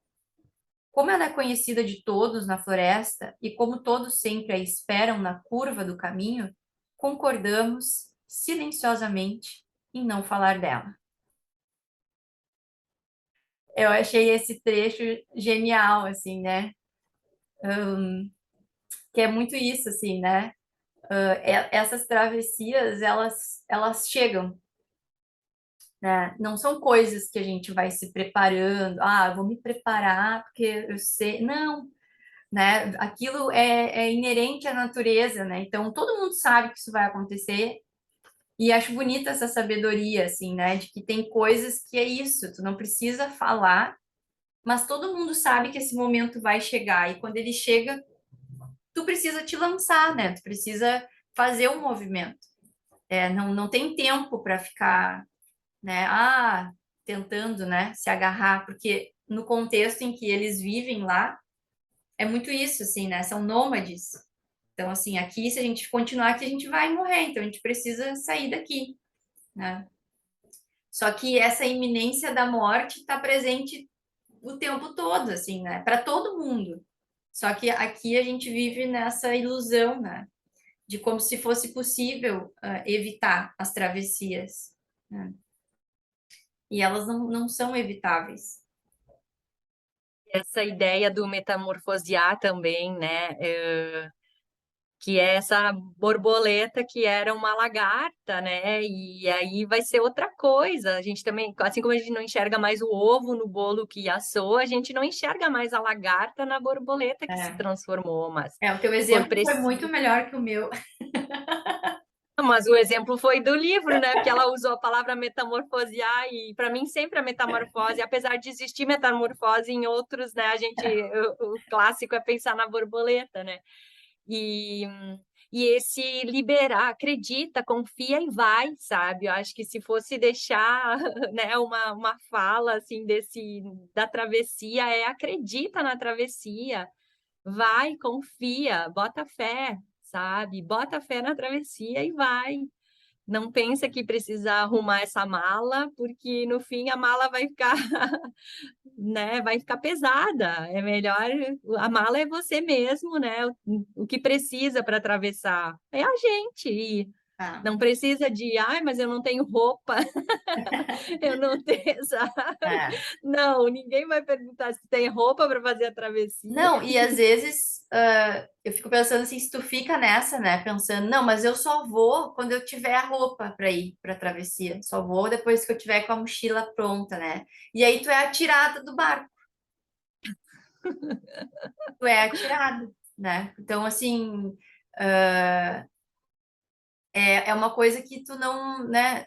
Como ela é conhecida de todos na floresta e como todos sempre a esperam na curva do caminho, concordamos silenciosamente em não falar dela. Eu achei esse trecho genial, assim, né? Que é muito isso, assim, né? Essas travessias, elas chegam, né? Não são coisas que a gente vai se preparando. Ah, eu vou me preparar porque eu sei. Não, né? Aquilo é inerente à natureza, né? Então todo mundo sabe que isso vai acontecer e acho bonita essa sabedoria, assim, né? De que tem coisas que é isso, tu não precisa falar, mas todo mundo sabe que esse momento vai chegar e quando ele chega, tu precisa te lançar, né? Tu precisa fazer um movimento. Não tem tempo para ficar, né? Tentando, né? Se agarrar, porque no contexto em que eles vivem lá é muito isso, assim, né? São nômades. Então, assim, aqui, se a gente continuar aqui, a gente vai morrer. Então, a gente precisa sair daqui, né? Só que essa iminência da morte está presente o tempo todo, assim, né? Para todo mundo. Só que aqui a gente vive nessa ilusão, né? De como se fosse possível evitar as travessias, né? E elas não são evitáveis. Essa ideia do metamorfosear também, né? Que é essa borboleta que era uma lagarta, né? E aí vai ser outra coisa. A gente também, assim como a gente não enxerga mais o ovo no bolo que assou, a gente não enxerga mais a lagarta na borboleta que se É. transformou, mas O teu se for exemplo foi preciso. muito melhor que o meu. Mas o exemplo foi do livro, né? Porque ela usou a palavra metamorfosear e para mim sempre a metamorfose, apesar de existir metamorfose em outros, né? O clássico é pensar na borboleta, né? E, e esse liberar, acredita, confia e vai, sabe? Eu acho que se fosse deixar, né, uma fala assim da travessia, acredita na travessia, vai, confia, bota fé, sabe? Bota fé na travessia e vai. Não pensa que precisa arrumar essa mala, porque no fim a mala vai ficar, né, vai ficar pesada. É melhor, a mala é você mesmo, né? O que precisa para atravessar é a gente. E Ah, não precisa de, ai, mas eu não tenho roupa, eu não tenho, sabe? é. Não, ninguém vai perguntar se tem roupa para fazer a travessia. Não, e às vezes eu fico pensando assim, se tu fica nessa, né? Pensando, não, mas eu só vou quando eu tiver a roupa para ir para a travessia. Só vou depois que eu tiver com a mochila pronta, né? E aí tu é atirada do barco, tu é atirada, né? Então, assim, é uma coisa que tu não, né?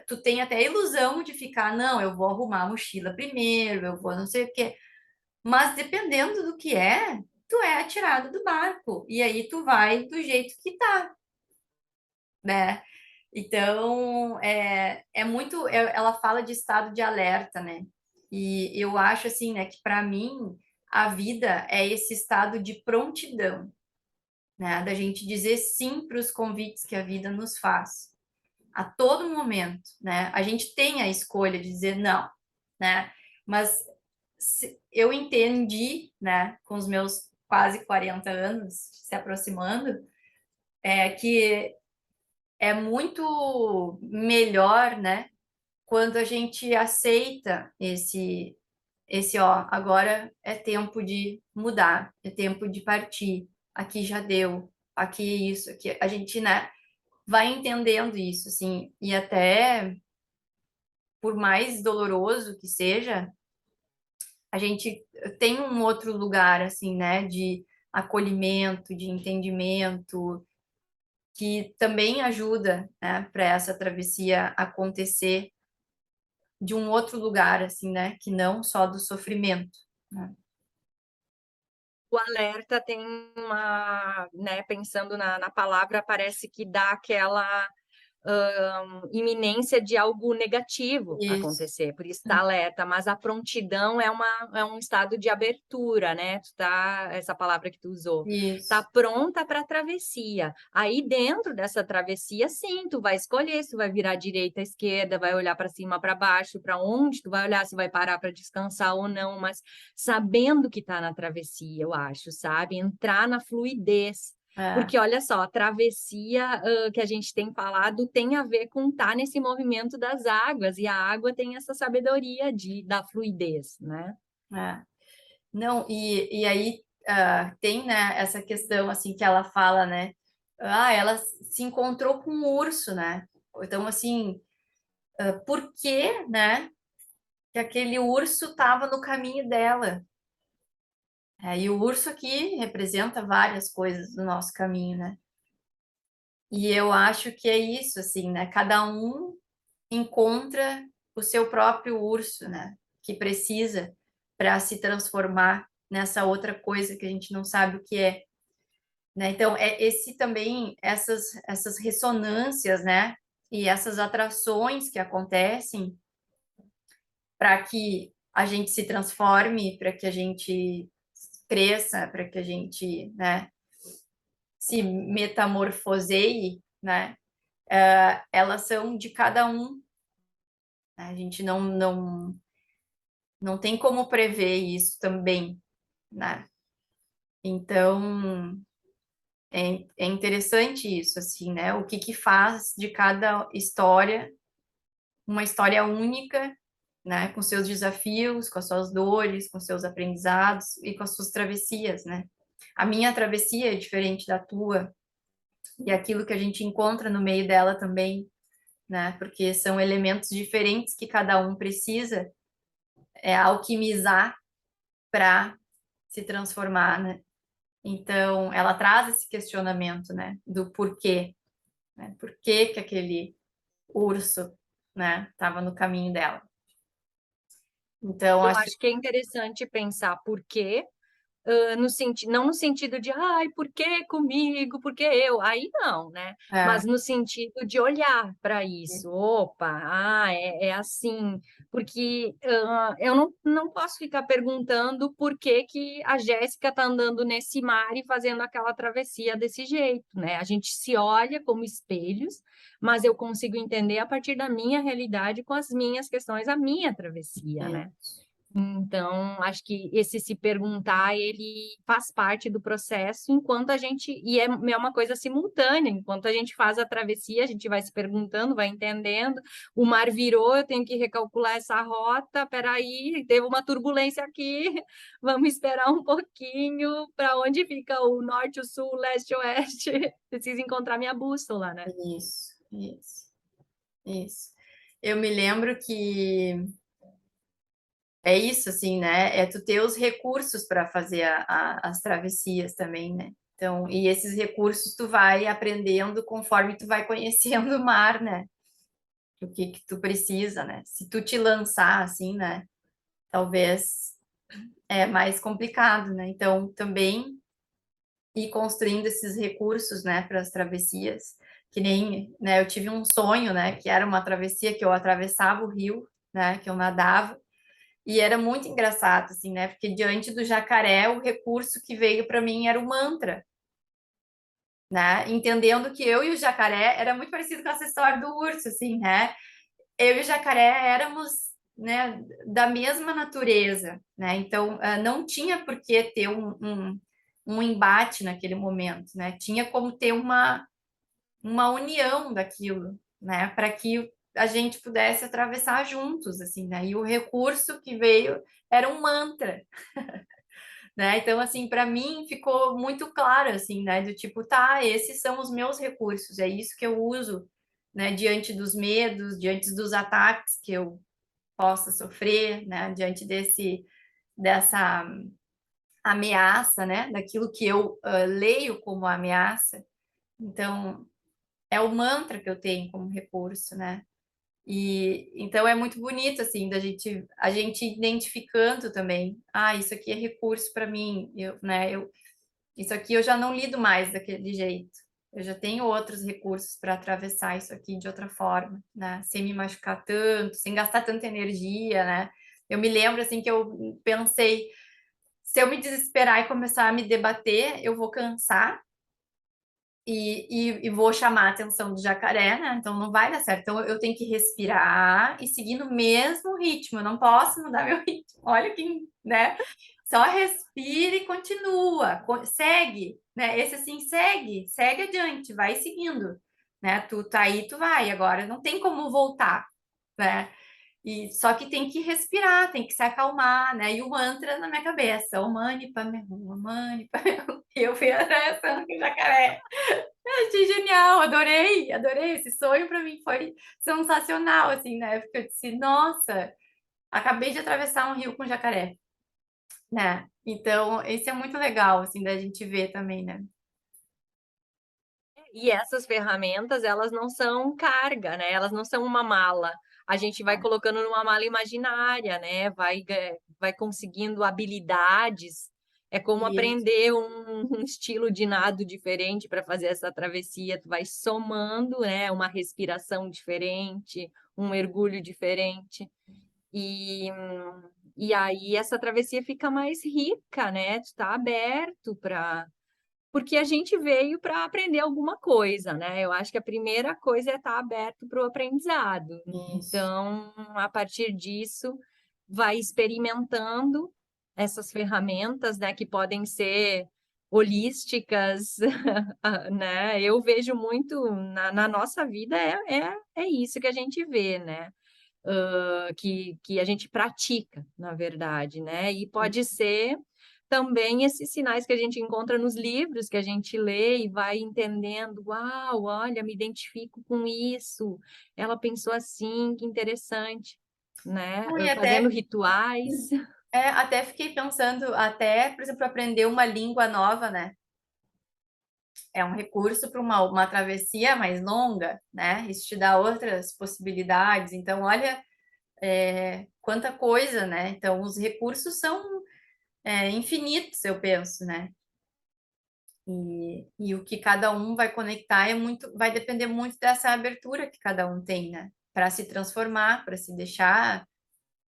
Tu tem até a ilusão de ficar, não, eu vou arrumar a mochila primeiro, eu vou não sei o quê. Mas dependendo do que tu é atirado do barco. E aí tu vai do jeito que tá, né? Então, ela fala de estado de alerta, né? E eu acho assim, né, que para mim a vida é esse estado de prontidão, né? Da gente dizer sim para os convites que a vida nos faz a todo momento, né? A gente tem a escolha de dizer não, né? Mas eu entendi, né, com os meus quase 40 anos se aproximando, que é muito melhor, né, quando a gente aceita ó, agora é tempo de mudar, é tempo de partir, aqui já deu, aqui isso, aqui a gente, né, vai entendendo isso, assim, e até por mais doloroso que seja, a gente tem um outro lugar, assim, né, de acolhimento, de entendimento, que também ajuda, né, para essa travessia acontecer de um outro lugar, assim, né, que não só do sofrimento, né? O alerta tem uma, né, pensando na palavra, parece que dá aquela iminência de algo negativo Isso, acontecer, por isso está alerta, mas a prontidão é um estado de abertura, né? Tu tá, essa palavra que tu usou, tá isso, pronta para a travessia. Aí dentro dessa travessia, sim, tu vai escolher se tu vai virar direita, esquerda, vai olhar para cima, para baixo, para onde tu vai olhar, se vai parar para descansar ou não, mas sabendo que está na travessia, eu acho, sabe? Entrar na fluidez. é, Porque olha só, a travessia, que a gente tem falado tem a ver com estar nesse movimento das águas, e a água tem essa sabedoria da fluidez, né. é. Não, e aí, tem, né, essa questão, assim, que ela fala, né, ela se encontrou com um urso, né, então, assim, por que, né, que aquele urso estava no caminho dela? E o urso aqui representa várias coisas do nosso caminho, né? E eu acho que é isso, assim, né? Cada um encontra o seu próprio urso, né? Que precisa para se transformar nessa outra coisa que a gente não sabe o que é, né? Então, é esse também, essas ressonâncias, né? E essas atrações que acontecem para que a gente se transforme, para que a gente cresça, para que a gente, né, se metamorfoseie, né, elas são de cada um, né? A gente não tem como prever isso também, né? Então, é interessante isso, assim, né? O que que faz de cada história uma história única, né? Com seus desafios, com as suas dores, com seus aprendizados e com as suas travessias, né? A minha travessia é diferente da tua, e aquilo que a gente encontra no meio dela também, né? Porque são elementos diferentes que cada um precisa alquimizar para se transformar, né? Então, ela traz esse questionamento, né? Do porquê, né? Por que que aquele urso, né? Estava no caminho dela. Então, Eu acho acho que é interessante pensar por quê. No senti não no sentido de: "Ai, por que comigo? Por que eu?", aí não, né, é, mas no sentido de olhar para isso, "Opa, é assim", porque, eu não posso ficar perguntando por que que a Jéssica está andando nesse mar e fazendo aquela travessia desse jeito, né, a gente se olha como espelhos, mas eu consigo entender a partir da minha realidade com as minhas questões, a minha travessia, é, né. Então, acho que esse se perguntar, ele faz parte do processo, enquanto a gente é uma coisa simultânea, enquanto a gente faz a travessia, a gente vai se perguntando, vai entendendo, o mar virou, eu tenho que recalcular essa rota, espera aí, teve uma turbulência aqui, vamos esperar um pouquinho, para onde fica o norte, o sul, o leste, o oeste, preciso encontrar minha bússola, né. isso, isso, isso. Eu me lembro que é isso, assim, né? É tu ter os recursos para fazer as travessias também, né? Então, e esses recursos tu vai aprendendo conforme tu vai conhecendo o mar, né? O que que tu precisa, né? Se tu te lançar assim, né? Talvez é mais complicado, né? Então, também ir construindo esses recursos, né, para as travessias, que nem, né, eu tive um sonho, né, que era uma travessia que eu atravessava o rio, né, que eu nadava, e era muito engraçado, assim, né, porque diante do jacaré, o recurso que veio para mim era o mantra, né, entendendo que eu e o jacaré era muito parecido com essa história do urso, assim, né, eu e o jacaré éramos, né, da mesma natureza, né, então não tinha por que ter um embate naquele momento, né, tinha como ter uma união daquilo, né, para que a gente pudesse atravessar juntos, assim, né, e o recurso que veio era um mantra, né, então, assim, para mim ficou muito claro, assim, né, do tipo, tá, esses são os meus recursos, é isso que eu uso, né, diante dos medos, diante dos ataques que eu possa sofrer, né, diante dessa ameaça, né, daquilo que eu leio como ameaça. Então, é o mantra que eu tenho como recurso, né? E então é muito bonito assim da gente a gente identificando também, ah, isso aqui é recurso para mim, isso aqui eu já não lido mais daquele jeito. Eu já tenho outros recursos para atravessar isso aqui de outra forma, né? Sem me machucar tanto, sem gastar tanta energia, né? Eu me lembro assim que eu pensei, se eu me desesperar e começar a me debater, eu vou cansar e vou chamar a atenção do jacaré, né? Então não vai dar certo. Então eu tenho que respirar e seguir no mesmo ritmo. Eu não posso mudar meu ritmo. Olha que, né? Só respira e continua, segue, né? Esse assim, segue adiante, vai seguindo, né? Tu tá aí, tu vai. Agora não tem como voltar, né? E só que tem que respirar, tem que se acalmar, né? E o mantra na minha cabeça, o mani padme hum, Om mani padme hum. E eu fui atravessando com o jacaré. Achei genial, adorei, adorei. Esse sonho para mim foi sensacional, assim, né? Porque eu disse, nossa, acabei de atravessar um rio com jacaré, né? Então, esse é muito legal, assim, da gente ver também, né? E essas ferramentas, elas não são carga, né, elas não são uma mala. A gente vai colocando numa mala imaginária, né, vai conseguindo habilidades. É como Isso, aprender um estilo de nado diferente para fazer essa travessia, tu vai somando, né, uma respiração diferente, um mergulho diferente. E e aí essa travessia fica mais rica, né, tu tá aberto para porque a gente veio para aprender alguma coisa, né, eu acho que a primeira coisa é estar aberto para o aprendizado. isso. Então, a partir disso, vai experimentando essas ferramentas, né, que podem ser holísticas, né, eu vejo muito na nossa vida é isso que a gente vê, né, que a gente pratica, na verdade, né, e pode ser também esses sinais que a gente encontra nos livros que a gente lê e vai entendendo: "Uau, olha, me identifico com isso, ela pensou assim, que interessante", né, Não, e fazendo até, rituais. até fiquei pensando, até, por exemplo, aprender uma língua nova, né? É um recurso para uma travessia mais longa, né? Isso te dá outras possibilidades. Então, olha, quanta coisa, né? Então, os recursos são infinitos, eu penso, né? E o que cada um vai conectar é muito, vai depender muito dessa abertura que cada um tem, né? Para se transformar, para se deixar,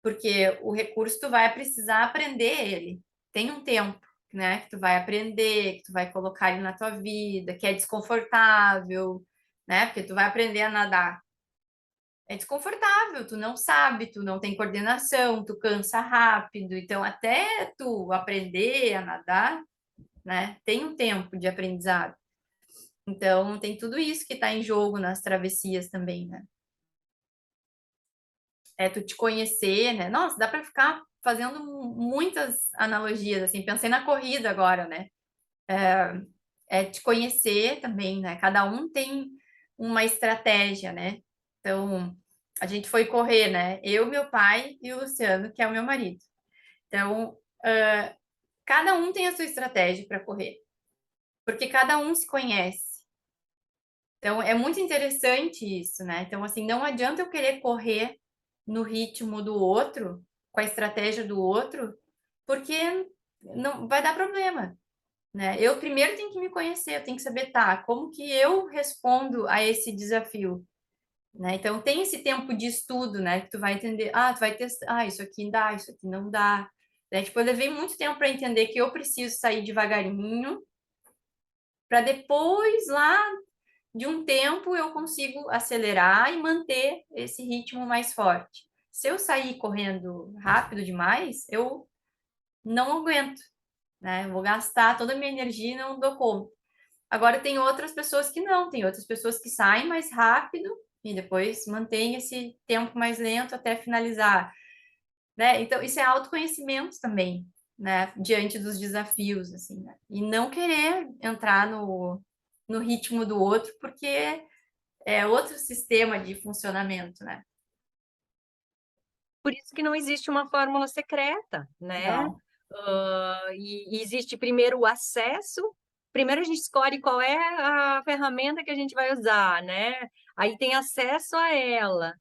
porque o recurso tu vai precisar aprender ele. Tem um tempo, né? Que tu vai aprender, que tu vai colocar ele na tua vida, que é desconfortável, né? Porque tu vai aprender a nadar. É desconfortável, tu não sabe, tu não tem coordenação, tu cansa rápido. Então, até tu aprender a nadar, né? Tem um tempo de aprendizado. Então, tem tudo isso que está em jogo nas travessias também, né? É tu te conhecer, né? Nossa, dá para ficar fazendo muitas analogias, assim. Pensei na corrida agora, né? É te conhecer também, né? Cada um tem uma estratégia, né? Então, a gente foi correr, né? Eu, meu pai e o Luciano, que é o meu marido. Então, cada um tem a sua estratégia para correr, porque cada um se conhece. Então, é muito interessante isso, né? Então, assim, não adianta eu querer correr no ritmo do outro, com a estratégia do outro, porque não vai dar problema, né? Eu primeiro tenho que me conhecer, eu tenho que saber, tá, como que eu respondo a esse desafio, né? Então, tem esse tempo de estudo, né? Que tu vai entender, tu vai testar, isso aqui dá, isso aqui não dá. Né? Tipo, eu levei muito tempo para entender que eu preciso sair devagarinho, para depois lá de um tempo eu consigo acelerar e manter esse ritmo mais forte. Se eu sair correndo rápido demais, eu não aguento, né? Eu vou gastar toda a minha energia e não dou conta. Agora tem outras pessoas que não, tem outras pessoas que saem mais rápido e depois mantém esse tempo mais lento até finalizar, né? Então isso é autoconhecimento também, né? Diante dos desafios, assim, né? E não querer entrar no ritmo do outro, porque é outro sistema de funcionamento, né? Por isso que não existe uma fórmula secreta, né. Não, E existe primeiro o acesso, primeiro a gente escolhe qual é a ferramenta que a gente vai usar, né, aí tem acesso a ela,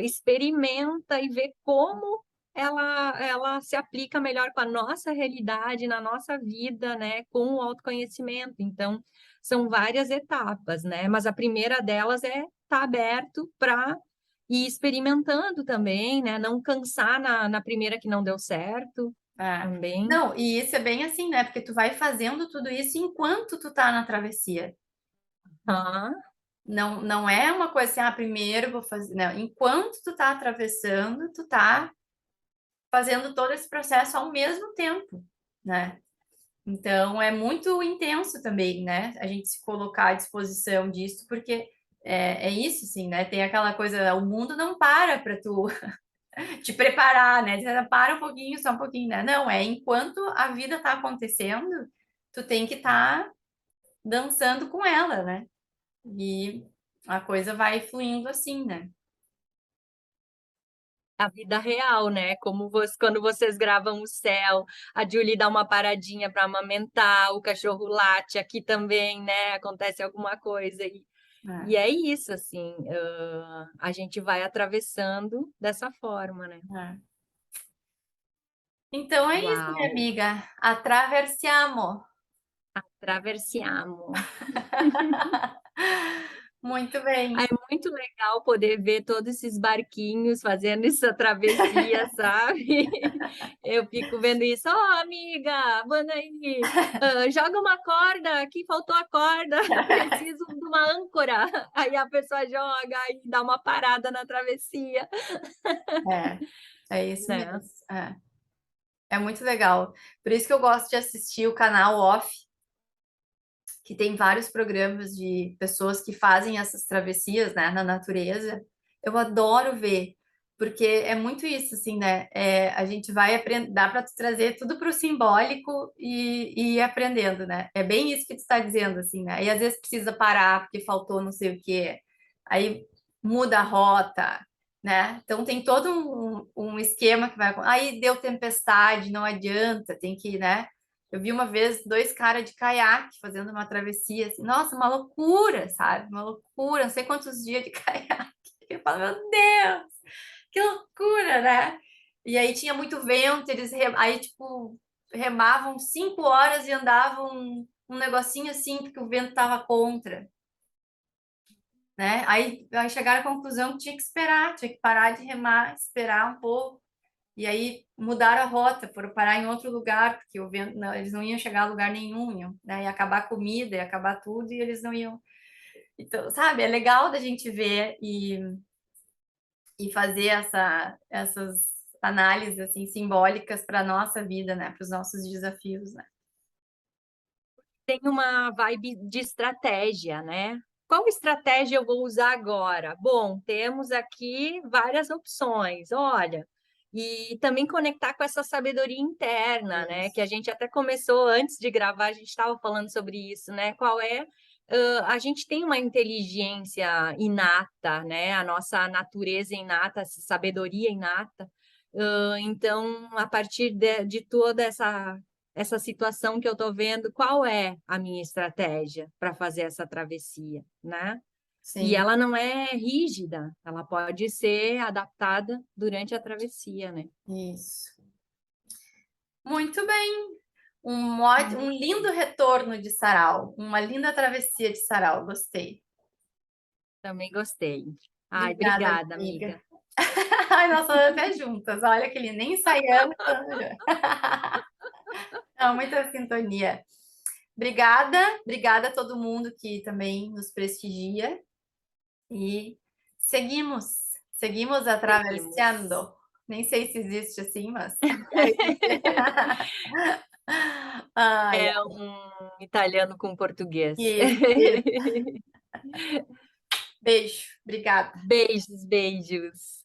experimenta e vê como ela se aplica melhor com a nossa realidade, na nossa vida, né, com o autoconhecimento. Então, são várias etapas, né, mas a primeira delas é estar aberto para ir experimentando também, né, não cansar na primeira que não deu certo, É. também. Não, e isso é bem assim, né? Porque tu vai fazendo tudo isso enquanto tu tá na travessia. Aham. Não, não é uma coisa assim, primeiro eu vou fazer. Não, enquanto tu tá atravessando, tu tá fazendo todo esse processo ao mesmo tempo, né? Então é muito intenso também, né? A gente se colocar à disposição disso, porque é isso, assim, né? Tem aquela coisa, o mundo não para tu te preparar, né? Para um pouquinho, só um pouquinho, né? Não, é enquanto a vida tá acontecendo, tu tem que estar dançando com ela, né? E a coisa vai fluindo assim, né? A vida real, né, como quando vocês gravam o céu, a Julie dá uma paradinha para amamentar, o cachorro late, aqui também, né, acontece alguma coisa e É, é isso, assim, a gente vai atravessando dessa forma, né. é. Então é isso, minha Uau, amiga. Atravessiamo. atravessiamo. Muito Ah, bem. é muito legal poder ver todos esses barquinhos fazendo essa travessia, sabe. Eu fico vendo isso: "Ó, amiga, vamos aí, joga uma corda, aqui faltou a corda, preciso de uma âncora". Aí a pessoa joga, e dá uma parada na travessia, É, é isso mesmo. né. É, é muito legal. Por isso que eu gosto de assistir o canal Off, que tem vários programas de pessoas que fazem essas travessias, né, na natureza. Eu adoro ver, porque é muito isso, assim, né? A gente vai aprender, dá para trazer tudo para o simbólico e ir aprendendo, né? É bem isso que tu está dizendo, assim, né? E às vezes precisa parar porque faltou não sei o quê, aí muda a rota, né? Então tem todo um esquema que vai. Aí deu tempestade, não adianta, tem que, né? Eu vi uma vez dois caras de caiaque fazendo uma travessia, assim, nossa, uma loucura, sabe? Uma loucura, não sei quantos dias de caiaque. Eu falo, meu Deus, que loucura, né? E aí tinha muito vento, aí, tipo, remavam 5 horas e andavam um negocinho assim, porque o vento tava contra, né? Aí chegaram à conclusão que tinha que esperar, tinha que parar de remar, esperar um pouco. E aí mudaram a rota, foram parar em outro lugar, porque o vento, não, eles não iam chegar a lugar nenhum, né? Ia acabar a comida, ia acabar tudo, e eles não iam. Então, sabe, é legal da gente ver e fazer essas análises assim simbólicas para a nossa vida, né? Para os nossos desafios, né? Tem uma vibe de estratégia, né. Qual estratégia eu vou usar agora? Bom, temos aqui várias opções, olha, e também conectar com essa sabedoria interna, né, que a Isso. gente até começou antes de gravar, a gente estava falando sobre isso, né, qual é a gente tem uma inteligência inata, né, a nossa natureza inata, essa sabedoria inata, então a partir de toda essa situação que eu estou vendo, qual é a minha estratégia para fazer essa travessia, né? E Sim, ela não é rígida, ela pode ser adaptada durante a travessia, né? isso. Muito bem. Um Muito lindo bem. retorno de sarau, uma linda travessia de sarau, gostei. Também gostei. Ai, Obrigada, obrigada, amiga. amiga. Ai, nós falamos até juntas. Olha que ele nem ensaiamos. Não, muita sintonia. Obrigada, obrigada a todo mundo que também nos prestigia e seguimos, seguimos Seguimos. atravessando. Nem sei se existe assim, mas ai, É um italiano com português. isso. Beijo, obrigada. Beijos, beijos.